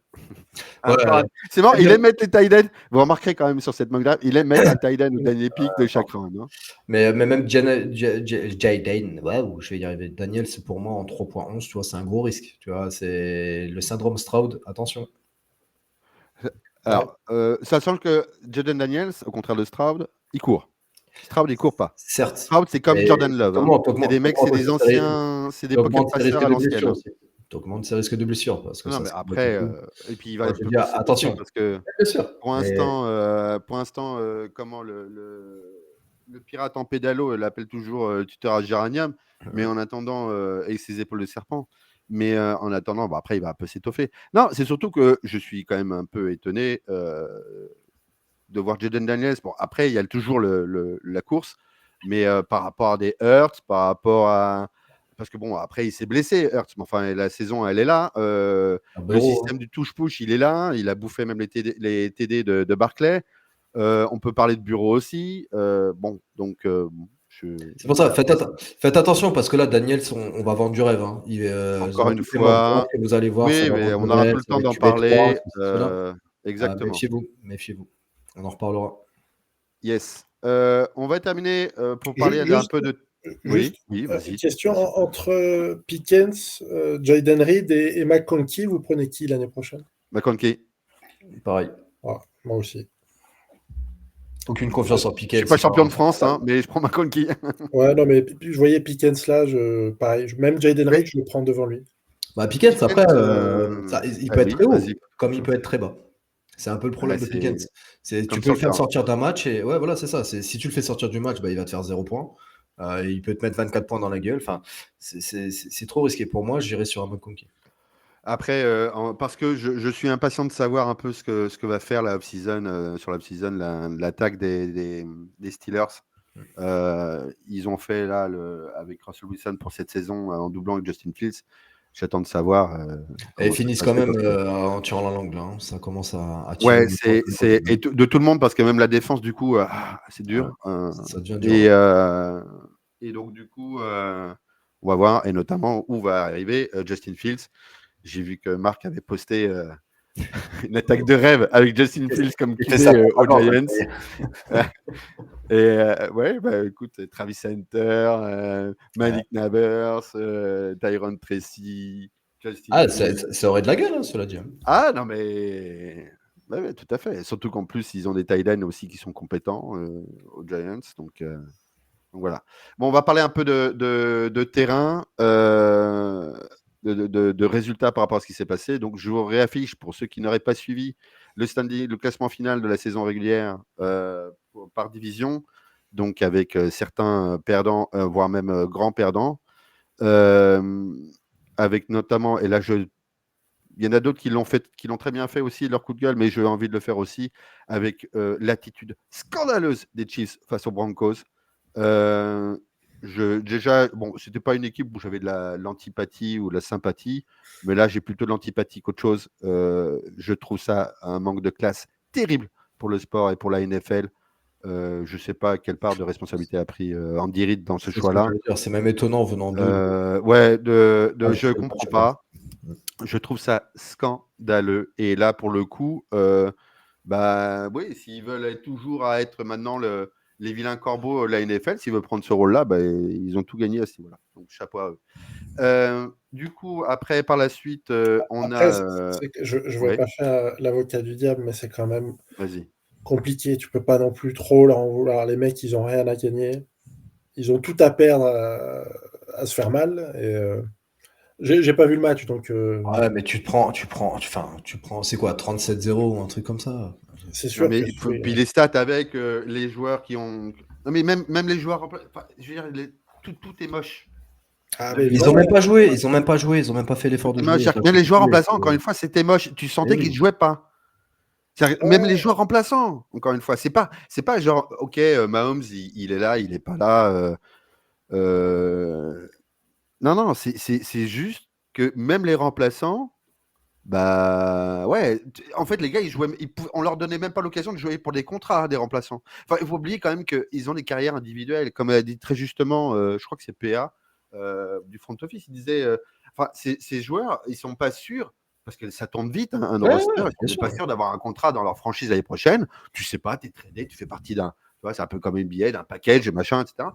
Ouais, C'est marrant, il aime mettre les tight ends. Vous remarquerez quand même sur cette mock draft, il aime mettre un tight end au dernier pick de chaque round. Hein. mais même Jaden, je vais y arriver. Daniel, c'est pour moi en 3.11, tu vois, c'est un gros risque. Tu vois, c'est le syndrome Stroud, attention. Alors, sachant que Jaden Daniels, au contraire de Stroud, il court. Stroud, il court pas. Certes. Stroud, c'est comme Mais Jordan Love. Hein. C'est des mecs, c'est des anciens, c'est des pocket passeurs à l'ancienne. Tu augmentes ses risques de blessure. Parce que non, ça, mais après, et puis il va je veux dire, attention. Parce que Bien sûr. pour l'instant, comment le pirate en pédalo l'appelle toujours tuteur à géranium, mais en attendant, avec ses épaules de serpent. Mais en attendant, après, il va un peu s'étoffer. Non, c'est surtout que je suis quand même un peu étonné de voir Jaden Daniels. Bon, après, il y a toujours la course, mais par rapport à des Hurts, par rapport à. Parce que bon, après, il s'est blessé, Hurts, mais enfin, la saison, elle est là. Le système du touche-push, il est là. Il a bouffé même les TD de Barclay. On peut parler de Bureau aussi. Bon, donc. C'est pour ça, faites attention parce que là, Daniel, on va vendre du rêve. Hein. Encore une fois, que vous allez voir, oui, mais on aura tout le temps d'en parler. Exactement. Méfiez-vous. On en reparlera. Yes. On va terminer pour parler un peu de. Oui, vas-y. Question entre Pickens, Jayden Reed et McConkey, vous prenez qui l'année prochaine? McConkey. Pareil. Ah, moi aussi. Aucune confiance en Pickens. Je suis pas champion de France, hein, mais je prends McConkey. Ouais, non, mais je voyais Pickens là, pareil. Même Jayden Reed, je le prends devant lui. Pickens, après, il peut être très haut, comme il peut être très bas. C'est un peu le problème de Pickens. Tu peux le faire sortir d'un match et ouais, voilà, c'est ça. Si tu le fais sortir du match, il va te faire 0 points. Il peut te mettre 24 points dans la gueule. Enfin, c'est trop risqué pour moi. J'irai sur un McConkey. Après, parce que je suis impatient de savoir un peu ce que va faire la off-season, sur la off-season, l'attaque des Steelers. Ils ont fait là avec Russell Wilson pour cette saison en doublant avec Justin Fields. J'attends de savoir. Et ils finissent quand même en tirant la langue là. Hein. Ça commence à tirer. Ouais, c'est de tout le monde parce que même la défense du coup, c'est dur. Ça devient dur. Et donc du coup, on va voir et notamment où va arriver Justin Fields. J'ai vu que Marc avait posté une attaque de rêve avec Justin Fields comme QB aux Giants. Et ouais, écoute, Travis Hunter, Malik Nabers, Tyron Tracy, Justin Fields. Ça aurait de la gueule, hein, cela dit. Ah non, mais ouais, tout à fait. Surtout qu'en plus, ils ont des tight ends aussi qui sont compétents aux Giants. Donc voilà. Bon, on va parler un peu de terrain, de résultats par rapport à ce qui s'est passé. Donc, je vous réaffiche pour ceux qui n'auraient pas suivi le classement final de la saison régulière par division. Donc, avec certains perdants, voire même grands perdants. Avec notamment, et là, il y en a d'autres qui l'ont très bien fait aussi, leur coup de gueule, mais j'ai envie de le faire aussi avec l'attitude scandaleuse des Chiefs face aux Broncos. Déjà, bon, c'était pas une équipe où j'avais de l'antipathie ou de la sympathie, mais là, j'ai plutôt de l'antipathie qu'autre chose. Je trouve ça un manque de classe terrible pour le sport et pour la NFL. Je sais pas quelle part de responsabilité a pris Andy Reid dans ce choix-là. C'est même étonnant venant d'eux. Je comprends pas. Je trouve ça scandaleux. Et là, pour le coup, oui, s'ils veulent toujours être maintenant les vilains corbeaux de la NFL, s'ils veulent prendre ce rôle-là, ils ont tout gagné à ce niveau-là. Donc, chapeau à eux. Du coup, après, par la suite, on a... Je ne veux pas faire l'avocat du diable, mais c'est quand même Vas-y. compliqué. Tu peux pas non plus trop leur en vouloir. Les mecs, ils ont rien à gagner. Ils ont tout à perdre à se faire mal. Et j'ai pas vu le match, donc. Ouais, mais tu prends, c'est quoi, 37-0 ou un truc comme ça? C'est sûr. Mais puis les stats avec les joueurs qui ont. Non, mais même les joueurs. Je veux dire, tout est moche. Ils n'ont même pas joué. Ils n'ont même pas fait l'effort de jouer. Même les joueurs remplaçants, encore une fois, c'était moche. Tu sentais qu'ils ne jouaient pas. Même les joueurs remplaçants, encore une fois, c'est pas genre, ok, Mahomes, il est là, il n'est pas là. Non, c'est juste que même les remplaçants, Bah ouais, en fait, les gars, on leur donnait même pas l'occasion de jouer pour des contrats, des remplaçants. Enfin, il faut oublier quand même qu'ils ont des carrières individuelles. Comme a dit très justement, je crois que c'est PA du front office, il disait enfin, ces joueurs, ils sont pas sûrs, parce que ça tourne vite, hein, un roster, bien ils sont sûr. pas sûrs d'avoir un contrat dans leur franchise l'année prochaine. Tu sais pas, tu es tradé, tu fais partie d'un. Tu vois, c'est un peu comme NBA, d'un package, machin, etc.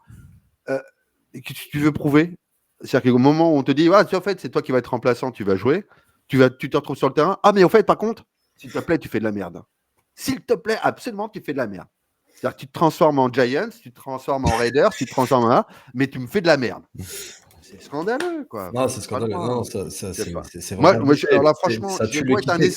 Et que tu veux prouver. C'est-à-dire qu'au moment où on te dit, ah, en fait, c'est toi qui vas être remplaçant, tu vas jouer, tu te retrouves sur le terrain. Ah, mais au fait, par contre, s'il te plaît, tu fais de la merde. S'il te plaît, absolument, tu fais de la merde. C'est-à-dire que tu te transformes en Giants, tu te transformes en Raiders, tu te transformes en là, mais tu me fais de la merde. C'est scandaleux, quoi. Non, c'est Pas le scandaleux. droit. Non, Je sais pas. c'est Moi, vraiment alors là, abusé. franchement, Ça j'ai tue beau être l'équité.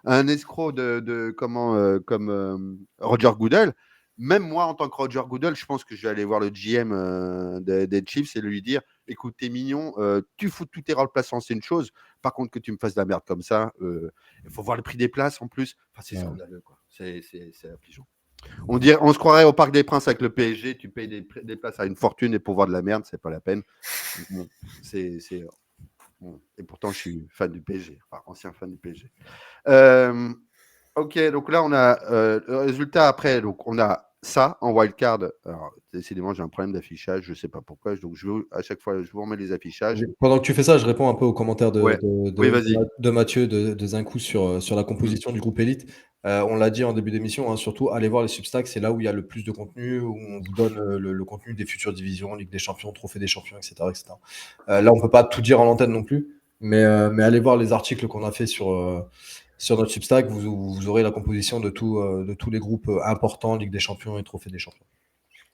un escroc de comment, comme Roger Goodell. Même moi, en tant que Roger Goodell, je pense que je vais aller voir le GM des Chiefs et lui dire, écoute, t'es mignon, tu fous tous tes remplaçants, c'est une chose. Par contre, que tu me fasses de la merde comme ça, il faut voir le prix des places en plus. Enfin, c'est scandaleux, quoi. C'est affligeant. On se croirait au Parc des Princes avec le PSG, tu payes des places à une fortune et pour voir de la merde, c'est pas la peine. Donc, bon, bon. Et pourtant, je suis fan du PSG, enfin ancien fan du PSG. Ok, donc là, on a le résultat après. Donc, on a ça en wildcard. Alors, décidément, j'ai un problème d'affichage, je ne sais pas pourquoi. Donc, à chaque fois, je vous remets les affichages. Pendant que tu fais ça, je réponds un peu aux commentaires Ouais, oui, vas-y. de Mathieu de Zinkou sur la composition du groupe Elite. On l'a dit en début d'émission, hein, surtout allez voir les Substacks, c'est là où il y a le plus de contenu, où on vous donne le contenu des futures divisions, Ligue des Champions, Trophée des Champions, etc. etc. Là, on ne peut pas tout dire en antenne non plus, mais allez voir les articles qu'on a fait sur notre Substack, vous aurez la composition de tous les groupes importants, Ligue des Champions et Trophée des Champions.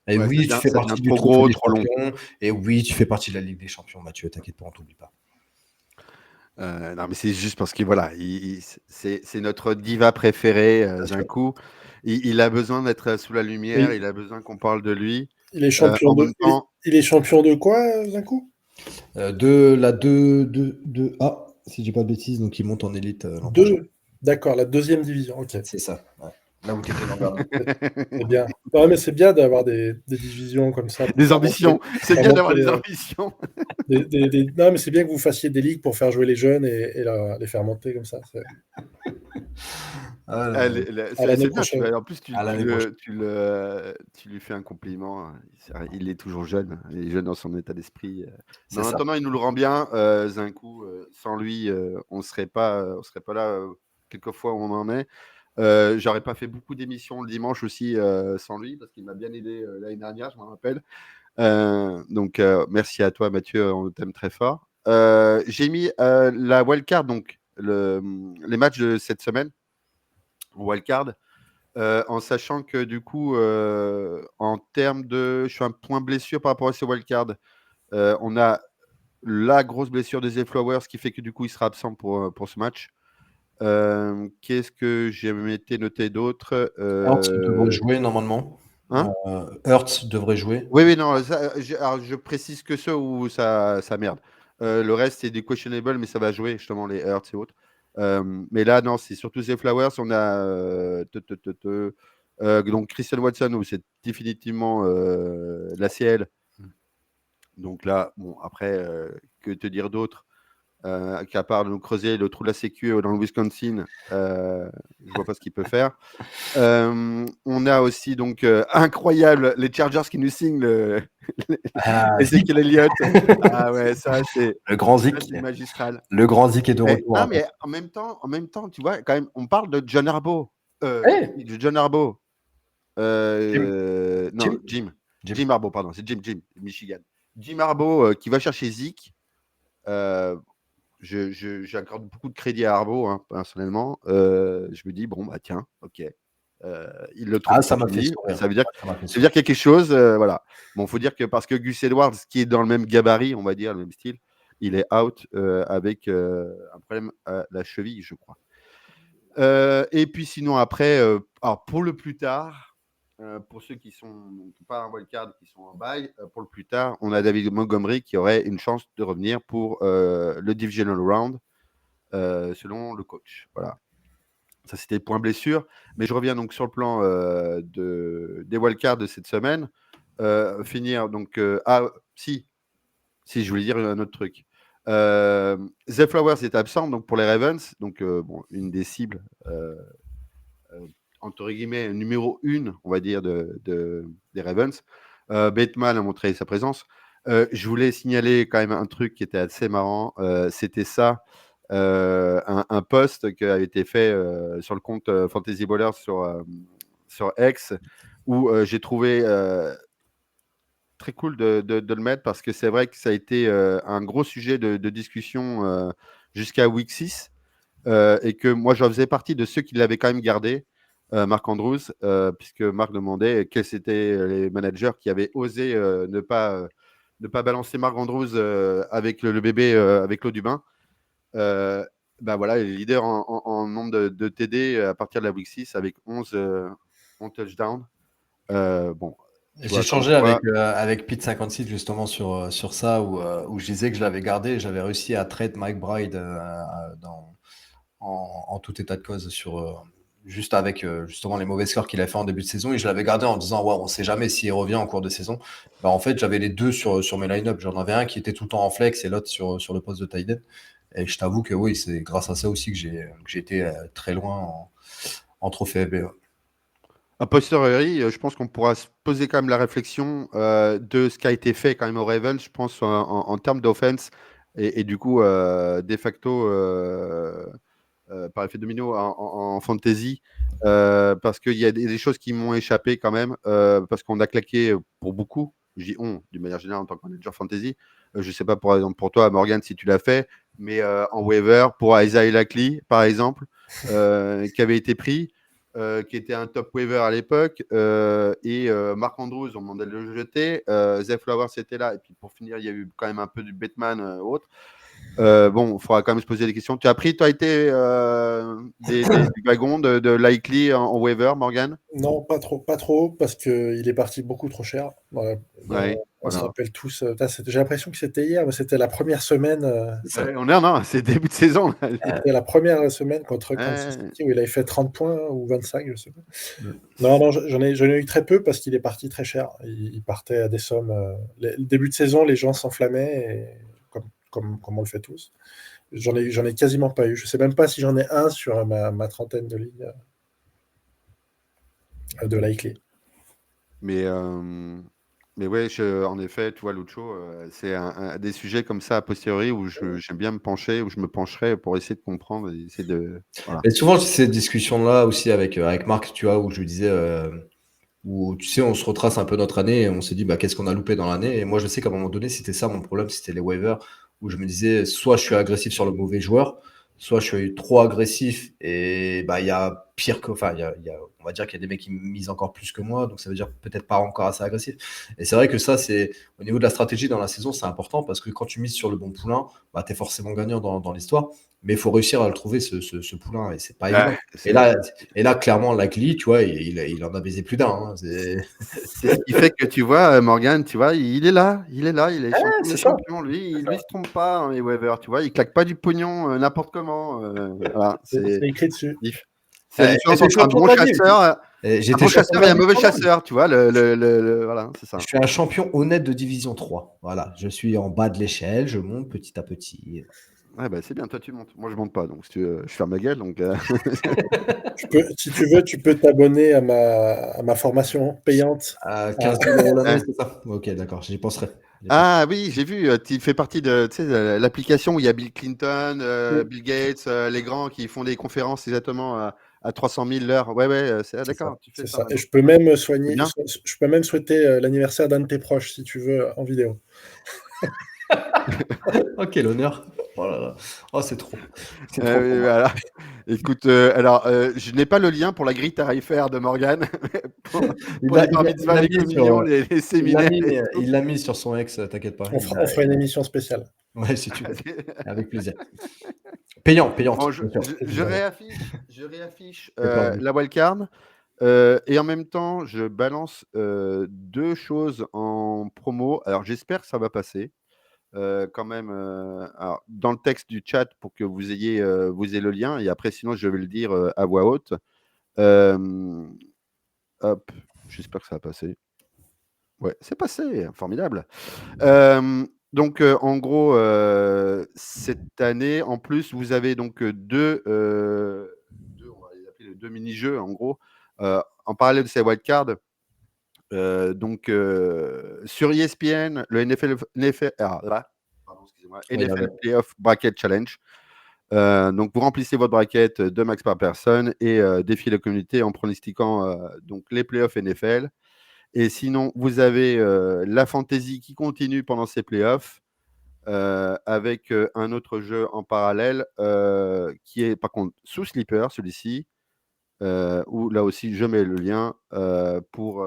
Et Ouais, oui, tu fais ça devient partie du trop Trophée gros, des trop long. Champions, et oui, tu fais partie de la Ligue des Champions, Mathieu, t'inquiète pas, on t'oublie pas. Non, mais c'est juste parce que voilà, c'est notre diva préférée, Zinkou. Il a besoin d'être sous la lumière, Oui. il a besoin qu'on parle de lui. Il est champion En même temps, il est champion de quoi, d'un coup? De la 2A, si j'ai pas de bêtises, donc il monte en élite l'an prochain. D'accord, la deuxième division. Ok, C'est ça. Ouais. Là où tu étais l'an dernier. c'est bien. Non, mais c'est bien d'avoir des divisions comme ça. des ambitions. C'est faire bien d'avoir monter, des ambitions. Non, mais c'est bien que vous fassiez des ligues pour faire jouer les jeunes et les faire monter comme ça. Ah, À l'année C'est bien. prochaine. En plus, À l'année prochaine. tu lui fais un compliment. Il est toujours jeune. Il est jeune dans son état d'esprit. C'est Mais en ça. attendant, il nous le rend bien. Zinkou, sans lui, on serait pas là quelquefois où on en est. J'aurais pas fait beaucoup d'émissions le dimanche aussi sans lui parce qu'il m'a bien aidé l'année dernière, je m'en rappelle. Donc merci à toi Mathieu, on t'aime très fort. J'ai mis la wildcard, donc les matchs de cette semaine wildcard, en sachant que du coup en termes de, je suis un point blessure par rapport à ces wildcards. On a la grosse blessure de Zay Flowers qui fait que du coup il sera absent pour ce match. Qu'est-ce que j'ai noté d'autre? Hurts devrait jouer normalement. Hein? Hurts devrait jouer. Oui, non, alors, je précise que ceux où ça merde. Le reste, c'est du questionable, mais ça va jouer, justement, les Hurts et autres. Mais là, non, c'est surtout ces Flowers. On a donc Christian Watson, où c'est définitivement la CL. Donc là, bon, après, que te dire d'autre qu'à part nous creuser le trou de la sécu dans le Wisconsin, je vois pas ce qu'il peut faire. On a aussi donc incroyable les Chargers qui nous signent Ezekiel Elliott. Ah ouais, ça c'est Le grand Zik. magistral. Le grand Zik est de retour. Non, mais en même temps, tu vois, quand même, on parle de John Harbaugh. De John Harbaugh. Non, Jim Harbaugh, pardon, c'est Jim, Michigan. Jim Harbaugh qui va chercher Zeke. J'accorde beaucoup de crédit à Harbaugh, hein, personnellement. Je me dis, bon, bah tiens, ok. Il le trouve. Ça m'a fait sourire. Ça veut dire qu'il y a quelque chose. Voilà. Bon, il faut dire que parce que Gus Edwards, qui est dans le même gabarit, on va dire, le même style, il est out avec un problème à la cheville, je crois. Et puis sinon, après, alors pour le plus tard, pour ceux qui sont pas en wildcard, qui sont en bye, pour le plus tard, on a David Montgomery qui aurait une chance de revenir pour le Divisional Round, selon le coach. Voilà. Ça, c'était point blessure. Mais je reviens donc sur le plan des wildcards de cette semaine. Finir donc... si, je voulais dire un autre truc. Zay Flowers est absent donc pour les Ravens, donc bon, une des cibles entre guillemets numéro 1, on va dire, des Ravens. Bateman a montré sa présence. Je voulais signaler quand même un truc qui était assez marrant. C'était ça, un post qui a été fait sur le compte Fantasy Ballers sur X, où j'ai trouvé très cool de le mettre parce que c'est vrai que ça a été un gros sujet de discussion jusqu'à Week 6 et que moi, j'en faisais partie de ceux qui l'avaient quand même gardé, Marc Andrews, puisque Marc demandait quels étaient les managers qui avaient osé ne pas balancer Marc Andrews avec le bébé avec l'eau du bain. Bah voilà, il est leader en nombre de TD à partir de la Week 6 avec 11 touchdowns. Bon, J'ai changé avec Pete 56 justement sur ça où je disais que je l'avais gardé et j'avais réussi à trade Mike Bride en tout état de cause juste avec justement les mauvais scores qu'il a fait en début de saison et je l'avais gardé en disant ouais, on sait jamais s'il revient en cours de saison. Bah, en fait, j'avais les deux sur mes line-up. J'en avais un qui était tout le temps en flex et l'autre sur le poste de tight end. Et je t'avoue que oui, c'est grâce à ça aussi que j'ai été très loin en trophée FB. A posteriori, je pense qu'on pourra se poser quand même la réflexion de ce qui a été fait quand même au Ravens, je pense, en termes d'offense et du coup, de facto, par effet domino en fantasy, parce qu'il y a des choses qui m'ont échappé quand même, parce qu'on a claqué pour beaucoup, je dis on, d'une manière générale en tant que manager fantasy. Je ne sais pas, par exemple, pour toi, Morgan, si tu l'as fait, mais en waiver, pour Isaiah Likely, par exemple, qui avait été pris. Qui était un top waiver à l'époque, et Marc Andrews, on demandait de le jeter. Zay Flowers était là, et puis pour finir, il y a eu quand même un peu du Bateman autre. Bon, il faudra quand même se poser des questions. Tu as pris, toi, été des wagons de Likely en waiver, Morgan? Non, pas trop, parce qu'il est parti beaucoup trop cher. Ouais, On se voilà. rappelle tous. J'ai l'impression que c'était hier, mais c'était la première semaine. Ouais, non, c'est début de saison. Là. C'était la première semaine contre Kansas City où il avait fait 30 points ou 25, je ne sais pas. Non, j'en ai eu très peu parce qu'il est parti très cher. Il partait à des sommes. Le début de saison, les gens s'enflammaient, comme on le fait tous. J'en ai quasiment pas eu. Je ne sais même pas si j'en ai un sur ma trentaine de ligues de Likely. Mais ouais, en effet, tu vois, Lucho, c'est des sujets comme ça a posteriori où j'aime bien me pencher, où je me pencherai pour essayer de comprendre et essayer de. Voilà. Et souvent, j'ai cette discussion-là aussi avec Marc, tu vois, où je lui disais, où tu sais, on se retrace un peu notre année et on se dit, bah, qu'est-ce qu'on a loupé dans l'année. Et moi, je sais qu'à un moment donné, c'était ça mon problème, c'était les waivers, où je me disais, soit je suis agressif sur le mauvais joueur, soit je suis trop agressif et bah, il y a pire que. Enfin, on va dire qu'il y a des mecs qui misent encore plus que moi, donc ça veut dire peut-être pas encore assez agressif. Et c'est vrai que ça, c'est au niveau de la stratégie dans la saison, c'est important parce que quand tu mises sur le bon poulain, bah, tu es forcément gagnant dans l'histoire. Mais il faut réussir à le trouver, ce poulain, et c'est pas évident. Et là, clairement, Likely, tu vois, il en a baisé plus d'un. Hein. C'est ce qui fait que tu vois, Morgan, tu vois, il est là, il est champion des champions. Lui, il se trompe pas dans les waivers, tu vois, il claque pas du pognon n'importe comment. Voilà, C'est écrit dessus. C'est la différence entre un bon chasseur et un mauvais chasseur, tu vois. Voilà, c'est ça. Je suis un champion honnête de division 3. Voilà, je suis en bas de l'échelle, je monte petit à petit. Ouais, bah, c'est bien, toi tu montes. Moi je monte pas, donc si tu veux, je ferme ma gueule. Donc, Si tu veux, tu peux t'abonner à ma formation payante. À 15 000 € l'année, c'est ça? Ok, d'accord, j'y penserai. Ah oui, j'ai vu, tu fais partie de l'application où il y a Bill Clinton, Bill Gates, les grands qui font des conférences exactement à 300 000 l'heure. Ouais, d'accord, tu fais ça. Et je peux même souhaiter l'anniversaire d'un de tes proches si tu veux en vidéo. Oh, quel honneur. Oh là là. Oh, c'est trop. C'est trop. Oui, voilà. Écoute, alors, je n'ai pas le lien pour la grille tarifaire de Morgan. pour les bar mitzvahs, les communions, les séminaires. Il l'a mis sur son ex, t'inquiète pas. On fera une émission spéciale. Ouais, si tu veux. Avec plaisir. Payant. Bon, je réaffiche la wildcard. Et en même temps, je balance 2 choses en promo. Alors, j'espère que ça va passer. Quand même, alors, dans le texte du chat pour que vous ayez le lien. Et après, sinon, je vais le dire à voix haute. Hop, j'espère que ça va passer. Ouais, c'est passé, formidable. Donc, en gros, cette année, en plus, vous avez donc deux, on va les appeler les deux mini-jeux, en gros, en parallèle de ces wildcards. Donc, sur ESPN, le Ouais, il y NFL avait- Playoff Bracket Challenge. Donc, vous remplissez votre bracket 2 max par personne et défiez la communauté en pronostiquant donc les playoffs NFL. Et sinon, vous avez la fantasy qui continue pendant ces playoffs avec un autre jeu en parallèle qui est par contre sous Sleeper, celui-ci, où là aussi je mets le lien pour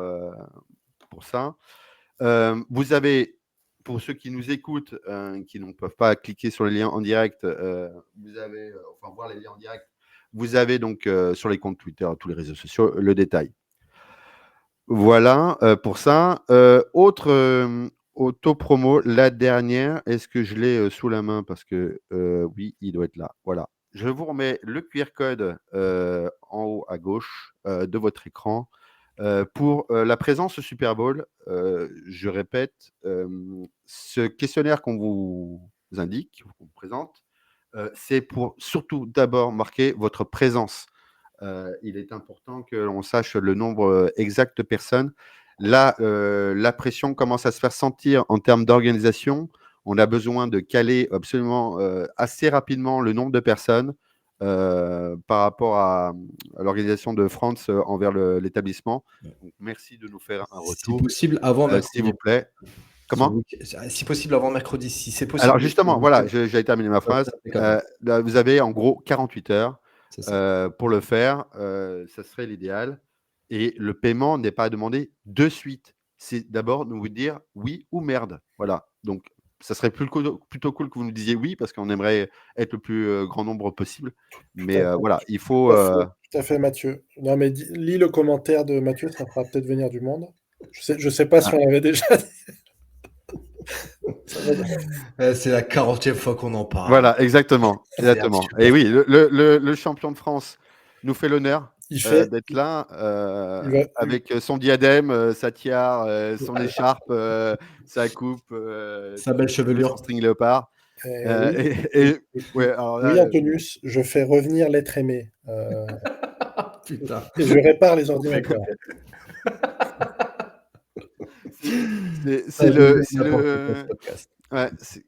ça. Vous avez, pour ceux qui nous écoutent, qui ne peuvent pas cliquer sur les liens en direct, vous avez, enfin voir les liens en direct, vous avez donc sur les comptes Twitter, tous les réseaux sociaux, le détail. Voilà pour ça. Auto-promo, la dernière, est-ce que je l'ai sous la main? Parce que oui, il doit être là. Voilà. Je vous remets le QR code en haut à gauche de votre écran pour la présence au Super Bowl. Je répète, ce questionnaire qu'on vous indique, qu'on vous présente, c'est pour surtout d'abord marquer votre présence. Il est important que l'on sache le nombre exact de personnes. Là, la pression commence à se faire sentir en termes d'organisation. On a besoin de caler absolument assez rapidement le nombre de personnes par rapport à l'organisation de France envers l'établissement. Donc, merci de nous faire un Si retour, possible, avant s'il mercredi. vous plaît. Ce Comment? Si possible, avant mercredi, si c'est possible. Alors justement, voilà, j'allais terminer ma phrase. Impeccable. Là, vous avez en gros 48 heures C'est ça. pour le faire. Ça serait l'idéal. Et le paiement n'est pas demandé de suite. C'est d'abord de vous dire oui ou merde. Voilà. Donc, ça serait plutôt cool que vous nous disiez oui, parce qu'on aimerait être le plus grand nombre possible. Mais voilà, il faut. Tout à fait, Mathieu. Non, mais lis le commentaire de Mathieu, ça fera peut-être venir du monde. Je sais pas si on l'avait déjà dit. Ça va- C'est la 40e fois qu'on en parle. Voilà, exactement. C'est Exactement. super. Et oui, le champion de France nous fait l'honneur Il fait, d'être là il va- avec son diadème, sa tiare, son écharpe, sa coupe, Sa belle son chevelure. string léopard. oui, Ouais, alors oui, là, Antonius, je fais revenir l'être aimé. Putain. Et je répare les ordinateurs. c'est Podcast.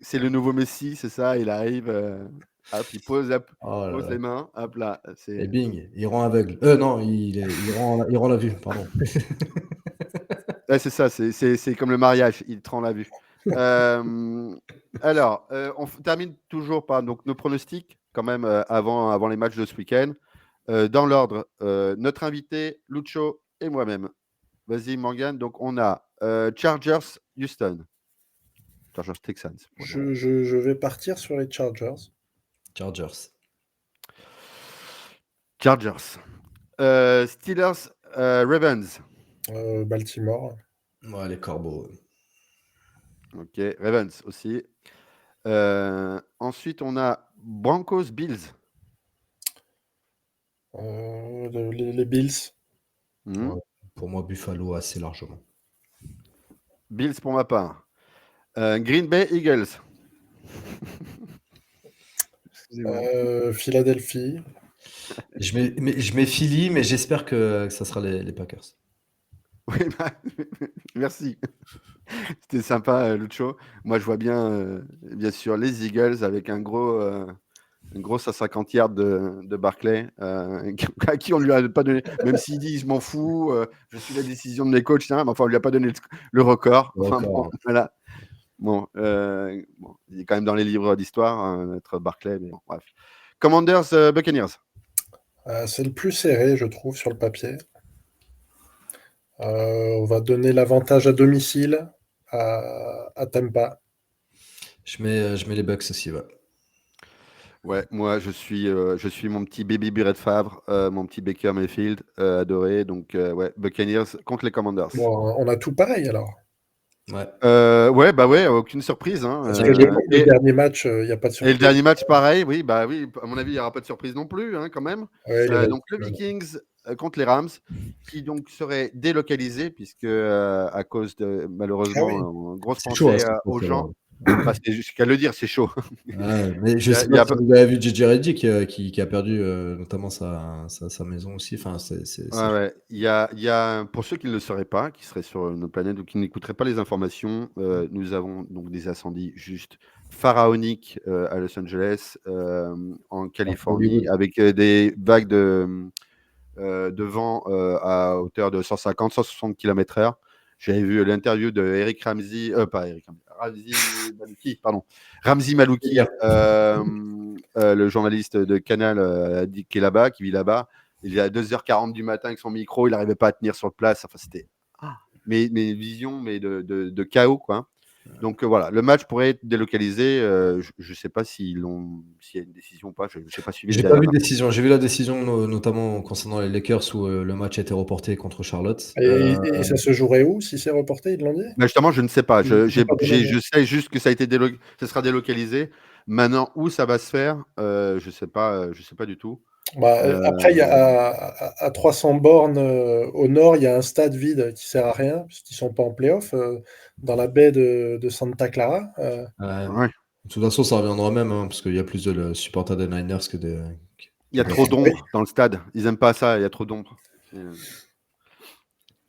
c'est le nouveau Messi, c'est ça. Il arrive, hop, il pose Oh là les là. mains, hop là. Et bing, il rend aveugle. Non, il rend la vue, pardon. Ouais, c'est ça, c'est comme le mariage, il te rend la vue. Alors, on termine toujours par donc, nos pronostics, quand même, avant les matchs de ce week-end. Dans l'ordre, notre invité, Lucho et moi-même. Vas-y, Morgan. Donc, on a Chargers, Houston. Chargers, Texans. Je vais partir sur les Chargers. Chargers. Chargers. Steelers, Ravens. Baltimore. Ouais, les corbeaux. Ok, Ravens aussi. Ensuite, on a Broncos, Bills. Les Bills. Mhm. Ouais, pour moi, Buffalo assez largement. Bills pour ma part. Green Bay, Eagles. Excusez-moi. Philadelphie. Je mets Philly, mais j'espère que ça sera les Packers. Oui, bah, merci. C'était sympa, Lucho. Moi, je vois bien sûr, les Eagles avec une grosse à 50 yards de Barclay, à qui on ne lui a pas donné, même s'il dit je m'en fous, je suis la décision de mes coachs, mais enfin, on ne lui a pas donné le record. Enfin, bon, voilà. Bon, il est quand même dans les livres d'histoire, notre Barclay, mais bon, bref. Commanders, Buccaneers. C'est le plus serré, je trouve, sur le papier. On va donner l'avantage à domicile à Tampa. Je mets les Bucks aussi, ouais. Ouais, moi je suis mon petit baby Brett Favre, mon petit Baker Mayfield, adoré. Donc ouais, Buccaneers contre les Commanders. Bon, on a tout pareil alors. Ouais. Ouais, bah ouais, aucune surprise. Hein, Parce que le dernier match, il n'y a pas de surprise. Et le dernier match, pareil, oui, bah oui, à mon avis, il n'y aura pas de surprise non plus, hein, quand même. Ouais, Donc le Vikings contre les Rams, qui donc seraient délocalisés, puisque à cause de malheureusement une grosse pensée aux gens. Bah, c'est juste qu'à le dire, c'est chaud. Ouais, mais je Il y a, sais il y pas a si vous avez vu JJ Redick qui a perdu notamment sa maison aussi. Enfin, Ouais, ouais. Pour ceux qui ne le sauraient pas, qui seraient sur notre planète ou qui n'écouteraient pas les informations, nous avons donc des incendies juste pharaoniques à Los Angeles, en Californie, Hollywood. avec des vagues de vent à hauteur de 150-160 km/h. J'avais vu l'interview de Eric Ramsey, pas Eric Ramsey Malouki, pardon, Ramsey Malouki, le journaliste de Canal qui est là-bas, qui vit là-bas. Il est à 2h40 du matin avec son micro, il n'arrivait pas à tenir sur place. Enfin, c'était mais vision mais de chaos, quoi. Donc voilà, le match pourrait être délocalisé. Je ne sais pas s'il y a une décision ou pas. Je n'ai pas suivi les J'ai pas vu dernières de décision. J'ai vu la décision notamment concernant les Lakers où le match a été reporté contre Charlotte. Et ça se jouerait où si c'est reporté, ils l'ont dit? Mais justement, je ne sais pas. Ils n'ont pas demandé. Je sais juste que ça sera délocalisé. Maintenant, où ça va se faire, je sais pas du tout. Bah, après, il y a à 300 bornes au nord, il y a un stade vide qui sert à rien puisqu'ils sont pas en play-off dans la baie de Santa Clara. Ouais. De toute façon, ça reviendra même, hein, parce qu'il y a plus de supporters des Niners que des. Il y a trop d'ombre dans le stade. Ils aiment pas ça. Il y a trop d'ombre.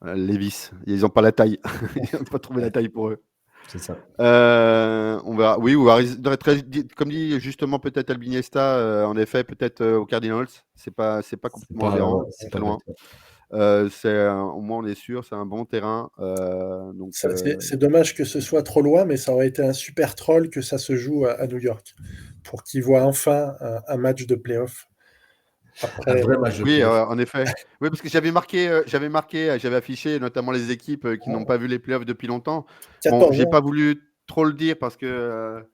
Levis, ils n'ont pas la taille. Ils n'ont pas trouvé la taille pour eux. C'est ça. On verra. Oui, ou comme dit justement peut-être Albiniesta, en effet, peut-être aux Cardinals. C'est pas complètement aberrant. C'est Très pas loin. Au moins on est sûr, c'est un bon terrain. Donc C'est dommage que ce soit trop loin, mais ça aurait été un super troll que ça se joue à New York pour qu'ils voient enfin un match de play-off. Un vrai match de oui, playoff. en effet. Oui, parce que j'avais affiché notamment les équipes qui n'ont pas vu les playoffs depuis longtemps. Bon, 14 j'ai ans. pas voulu trop le dire parce que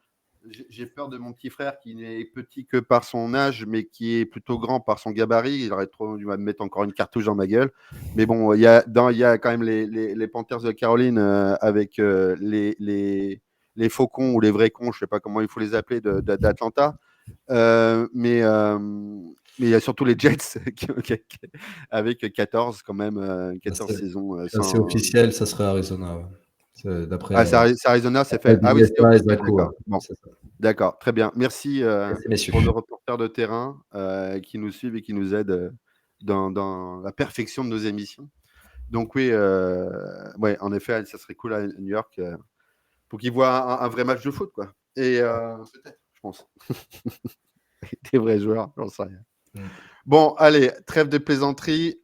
j'ai peur de mon petit frère qui n'est petit que par son âge, mais qui est plutôt grand par son gabarit. Il aurait trop dû me mettre encore une cartouche dans ma gueule. Mais bon, il y a quand même les Panthers de Caroline avec les faucons ou les vrais cons, je sais pas comment il faut les appeler, d'Atlanta. Mais il y a surtout les Jets avec 14 quand même, 14 saisons. C'est officiel, ça serait Arizona. Ouais. D'après. C'est Arizona, c'est fait. Ah oui, c'était officiel, d'accord. Bon. C'est ça. D'accord, très bien. Merci, messieurs. pour nos reporters de terrain qui nous suivent et qui nous aident dans la perfection de nos émissions. Donc oui, ouais, en effet, ça serait cool à New York pour qu'ils voient un vrai match de foot, quoi. Et peut-être, je pense. Des vrais joueurs, j'en sais rien. Bon, allez, trêve de plaisanterie.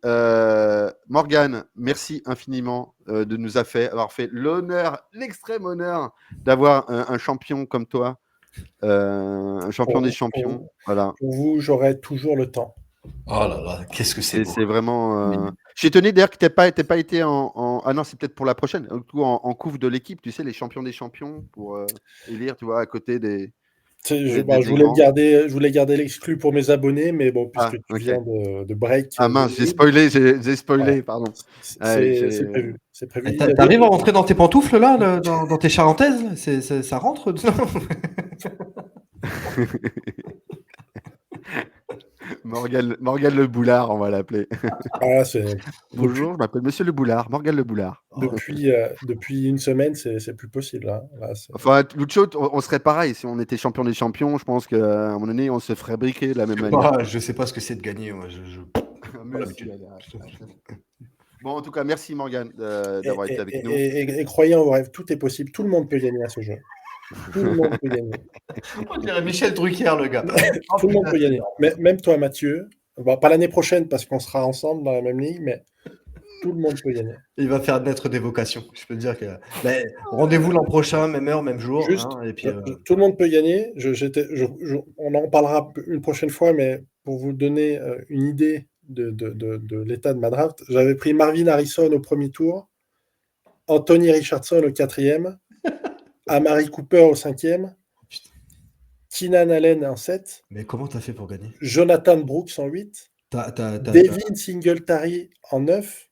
Morgane, merci infiniment de nous avoir fait l'honneur, l'extrême honneur d'avoir un champion comme toi, un champion des champions. Voilà. Pour vous, j'aurai toujours le temps. Oh là là, qu'est-ce que c'est beau. C'est vraiment. J'ai tenu d'ailleurs que tu n'aies pas été en. Ah non, c'est peut-être pour la prochaine. En couve de l'équipe, tu sais, les champions des champions pour élire, tu vois, à côté des. Je voulais garder l'exclu pour mes abonnés, mais bon, puisque tu viens de break. Ah mince, j'ai spoilé, ouais. Pardon. C'est prévu. C'est prévu. T'arrives à rentrer dans tes pantoufles là, dans tes charentaises ça rentre Morgane Le Boulard, on va l'appeler. Bonjour, je m'appelle Monsieur Le Boulard, Morgane Le Boulard. Depuis une semaine, c'est plus possible. Hein. Là, enfin, Lucho, on serait pareil. Si on était champion des champions, je pense qu'à un moment donné, on se ferait briquer de la même manière. Je sais pas ce que c'est de gagner. Moi. Bon, en tout cas, merci Morgane d'avoir été avec nous. Et croyez en vos rêves, tout est possible. Tout le monde peut gagner à ce jeu. Tout le monde peut gagner. On dirait Michel Drucker, le gars. Tout le monde peut gagner. Même toi, Mathieu. Bon, pas l'année prochaine parce qu'on sera ensemble dans la même ligue, mais tout le monde peut gagner. Il va faire naître des vocations. Je peux te dire que. Rendez-vous l'an prochain, même heure, même jour. Juste, hein, et puis, tout le monde peut gagner. On en parlera une prochaine fois, mais pour vous donner une idée de l'état de ma draft, j'avais pris Marvin Harrison au premier tour, Anthony Richardson au 4e, Amari Cooper au 5e, Keenan Allen en 7. Mais comment t'as fait pour gagner? Jonathan Brooks en 8. Devin Singletary en 9.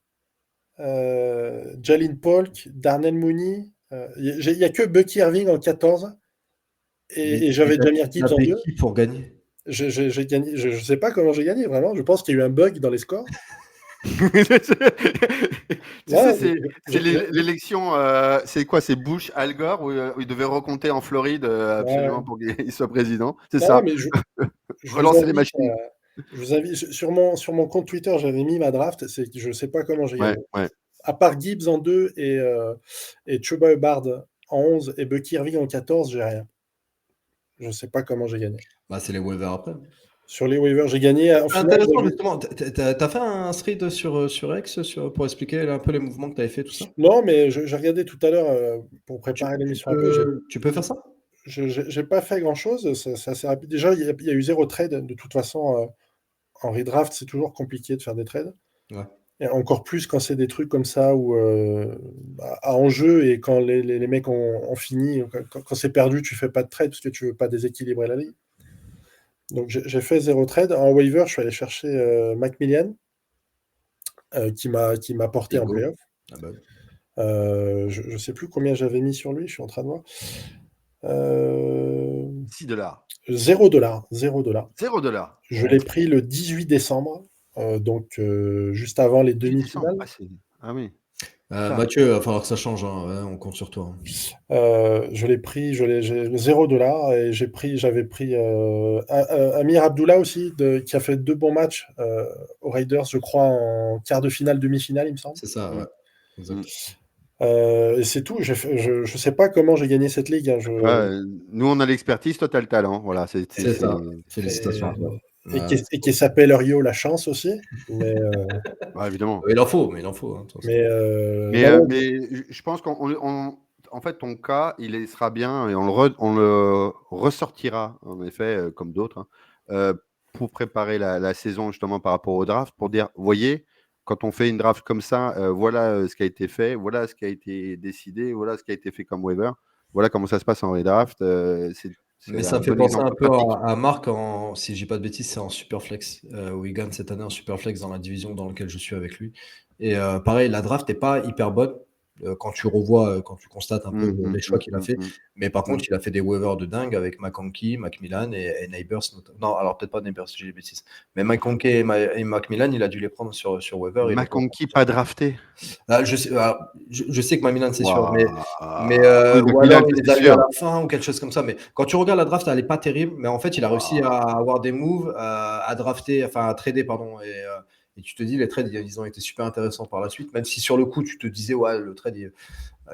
Jalen Polk, Darnell Mooney. Il n'y a que Bucky Irving en 14. Et j'avais Jahmyr Gibbs en 2. Pour gagner. J'ai gagné. Je ne sais pas comment j'ai gagné, vraiment. Je pense qu'il y a eu un bug dans les scores. Tu Ouais, sais, c'est l'élection, c'est quoi? C'est Bush, Al Gore, où il devait recompter en Floride ouais. absolument pour qu'il soit président. C'est Non, ça. mais je vous Relancer les invite, machines. je vous invite sur mon compte Twitter, j'avais mis ma draft. Je ne sais pas comment j'ai Ouais, gagné. ouais. À part Gibbs en 2 et Chuba Hubbard en 11 et Bucky Irving en 14, j'ai rien. Je ne sais pas comment j'ai gagné. Bah, c'est les waivers après. Sur les waivers, j'ai gagné. En C'est finale, intéressant, justement. T'as fait un thread sur X pour expliquer un peu les mouvements que tu avais fait, tout ça? non, mais j'ai regardé tout à l'heure pour préparer l'émission un peu. Tu peux faire ça? J'ai pas fait grand-chose. C'est assez rapide. Déjà, il y a eu 0 trade. De toute façon, en redraft, c'est toujours compliqué de faire des trades. Ouais. Et encore plus quand c'est des trucs comme ça où, à enjeu et quand les mecs ont fini, quand c'est perdu, tu fais pas de trade parce que tu veux pas déséquilibrer la ligue. Donc j'ai fait 0 trade. En waiver, je suis allé chercher Macmillan, qui m'a porté en Bingo. playoff. Ah bah. Je sais plus combien j'avais mis sur lui, je suis en train de voir. $6. $0. 0$. $0. Je l'ai pris le 18 décembre, donc juste avant les 18 décembre. demi-finales. Ah oui. Mathieu, il va falloir que ça change, hein. Ouais, on compte sur toi. Je l'ai pris, j'ai $0 et j'avais pris Amir Abdullah aussi, qui a fait 2 bons matchs aux Raiders, je crois, en quart de finale, demi-finale, il me semble. C'est ça, ouais. Exact. Et c'est tout. Je sais pas comment j'ai gagné cette ligue, hein. Ouais, nous, on a l'expertise, toi, tu as le talent. Voilà, C'est ça. Félicitations à toi. Et qui s'appelle Rio la chance aussi. Mais, Ouais, évidemment. Il en faut, hein, de toute façon. Mais je pense en fait, ton cas, il sera bien et on le ressortira, en effet, comme d'autres, hein, pour préparer la saison justement par rapport au draft, pour dire, vous voyez, quand on fait une draft comme ça, voilà ce qui a été fait, voilà ce qui a été décidé, voilà ce qui a été fait comme waiver, voilà comment ça se passe en redraft. Mais ça me fait penser un peu à Marc, si je dis pas de bêtises, c'est en Superflex, où il gagne cette année en Superflex dans la division dans laquelle je suis avec lui. Et pareil, la draft n'est pas hyper bonne quand tu revois, quand tu constates un peu les choix qu'il a fait. Mais par contre, il a fait des waivers de dingue avec McConkey, Macmillan et Neighbors. Non, alors peut-être pas Neighbors, j'ai des bêtises. Mais McConkey et Macmillan, il a dû les prendre sur waiver. McConkey pas drafté. Je sais que Macmillan, c'est sûr, mais Oui, ou alors McMillan, il est c'est arrivé à sûr. la fin ou quelque chose comme ça. Mais quand tu regardes la draft, elle n'est pas terrible. Mais en fait, il a réussi à avoir des moves, à drafter, enfin à trader, pardon. Et tu te dis, les trades, ils ont été super intéressants par la suite. Même si sur le coup, tu te disais, ouais, le trade,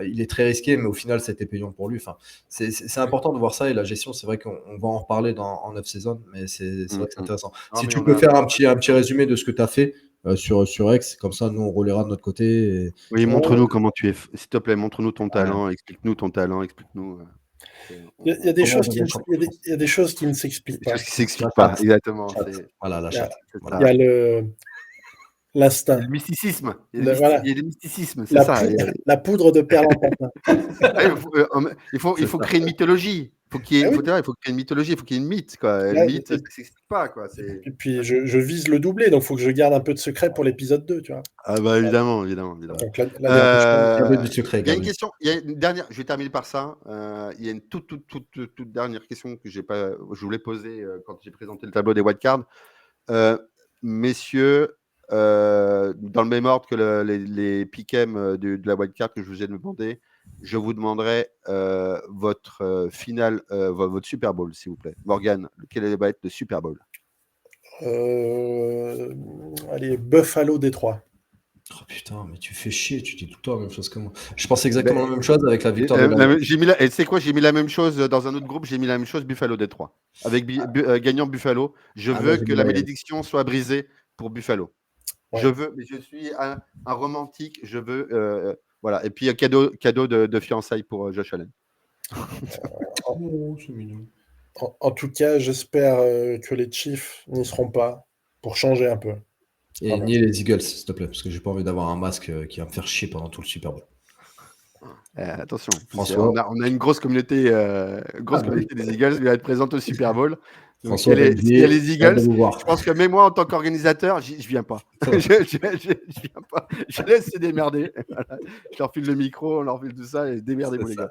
il est très risqué, mais au final, c'était payant pour lui. Enfin, c'est important de voir ça. Et la gestion, c'est vrai qu'on va en reparler en off-season, mais c'est vrai que c'est intéressant. Si tu peux faire un petit résumé de ce que tu as fait sur X, comme ça, nous, on relaiera de notre côté. Oui, montre-nous comment tu es. S'il te plaît, montre-nous ton talent, explique-nous ton talent, explique-nous. Il y a des choses qui ne s'expliquent pas. Des choses qui ne s'expliquent pas, exactement. Voilà, la chatte. Il y a l'instinct. Le mysticisme. Il y a le mysticisme, c'est ça. La poudre de perlimpinpin. Il faut créer une mythologie. Il faut créer une mythologie, il faut qu'il y ait une mythe. Quoi. Le mythe, ça ne s'explique pas. Quoi. Et puis, je vise le doublé, donc il faut que je garde un peu de secret pour l'épisode 2. Tu vois. Ah bah évidemment. Donc, il y a une question, il y a une dernière, je vais terminer par ça. Il y a une toute dernière question que je voulais poser quand j'ai présenté le tableau des wildcards. Messieurs, dans le même ordre que les pick-em de la wildcard que je vous ai demandé, je vous demanderai votre finale, votre Super Bowl, s'il vous plaît. Morgane, quel va être le Super Bowl? Allez, Buffalo Détroit. Oh putain, mais tu fais chier, tu dis tout le temps la même chose que moi. Je pense exactement la même chose avec la victoire et tu sais quoi, j'ai mis la même chose dans un autre groupe, j'ai mis la même chose Buffalo Détroit. Avec gagnant Buffalo. Je veux que la malédiction soit brisée pour Buffalo. Ouais. Mais je suis un romantique, je veux. Voilà. Et puis un cadeau de fiançailles pour Josh Allen. C'est mignon. En tout cas, j'espère que les Chiefs n'y seront pas pour changer un peu. Et ni les Eagles, s'il te plaît, parce que j'ai pas envie d'avoir un masque qui va me faire chier pendant tout le Super Bowl. Attention, François. On a une grosse communauté, des Eagles qui va être présente au Super Bowl. Donc, François, s'il y a les Eagles, je pense que même moi, en tant qu'organisateur, je viens pas. je viens pas. Je laisse se démerder. Voilà. Je leur file le micro, on leur file tout ça et démerdez-vous, les gars.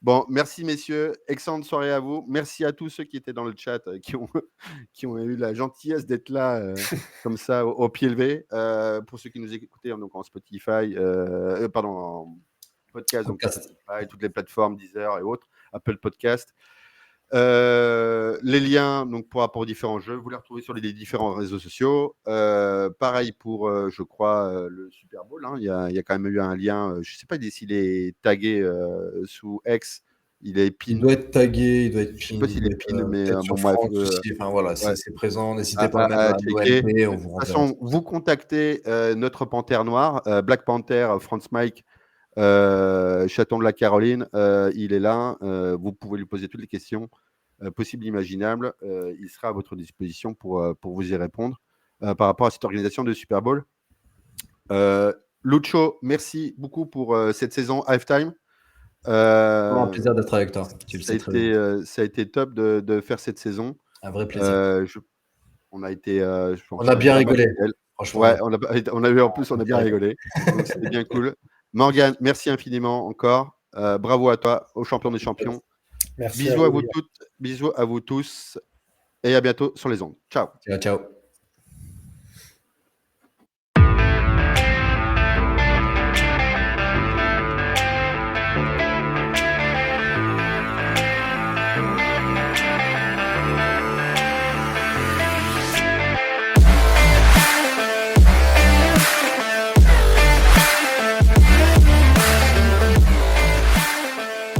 Bon, merci messieurs, excellente soirée à vous. Merci à tous ceux qui étaient dans le chat, qui ont eu la gentillesse d'être là comme ça au pied levé. Pour ceux qui nous écoutaient donc en Spotify, en podcast, donc Spotify, toutes les plateformes, Deezer et autres, Apple Podcast. Les liens donc pour différents jeux, vous les retrouvez sur les différents réseaux sociaux. Pareil pour, je crois, le Super Bowl. Il y a quand même eu un lien. Je ne sais pas s'il est tagué sous X. Il est pin. Il doit être tagué, il doit être Je ne sais pas s'il est pin, mais bon, bref. Enfin voilà, Ouais. c'est présent. N'hésitez pas à mettre la checker. OLP. De toute façon, vous contactez notre Panthère Noire, Black Panther, Franz Mike. Chaton de la Caroline, il est là. Vous pouvez lui poser toutes les questions possibles, imaginables. Il sera à votre disposition pour vous y répondre par rapport à cette organisation de Super Bowl. Lucho, merci beaucoup pour cette saison Halftime. Un plaisir d'être avec toi. Ça a été top de faire cette saison. Un vrai plaisir. On a été. On a bien rigolé. Franchement. Ouais, on a eu en plus, on a bien rigolé. Donc c'était bien cool. Morgane, merci infiniment encore. Bravo à toi, au champion des champions. Merci bisous à vous toutes, bisous à vous tous et à bientôt sur les ondes. Ciao. Ciao.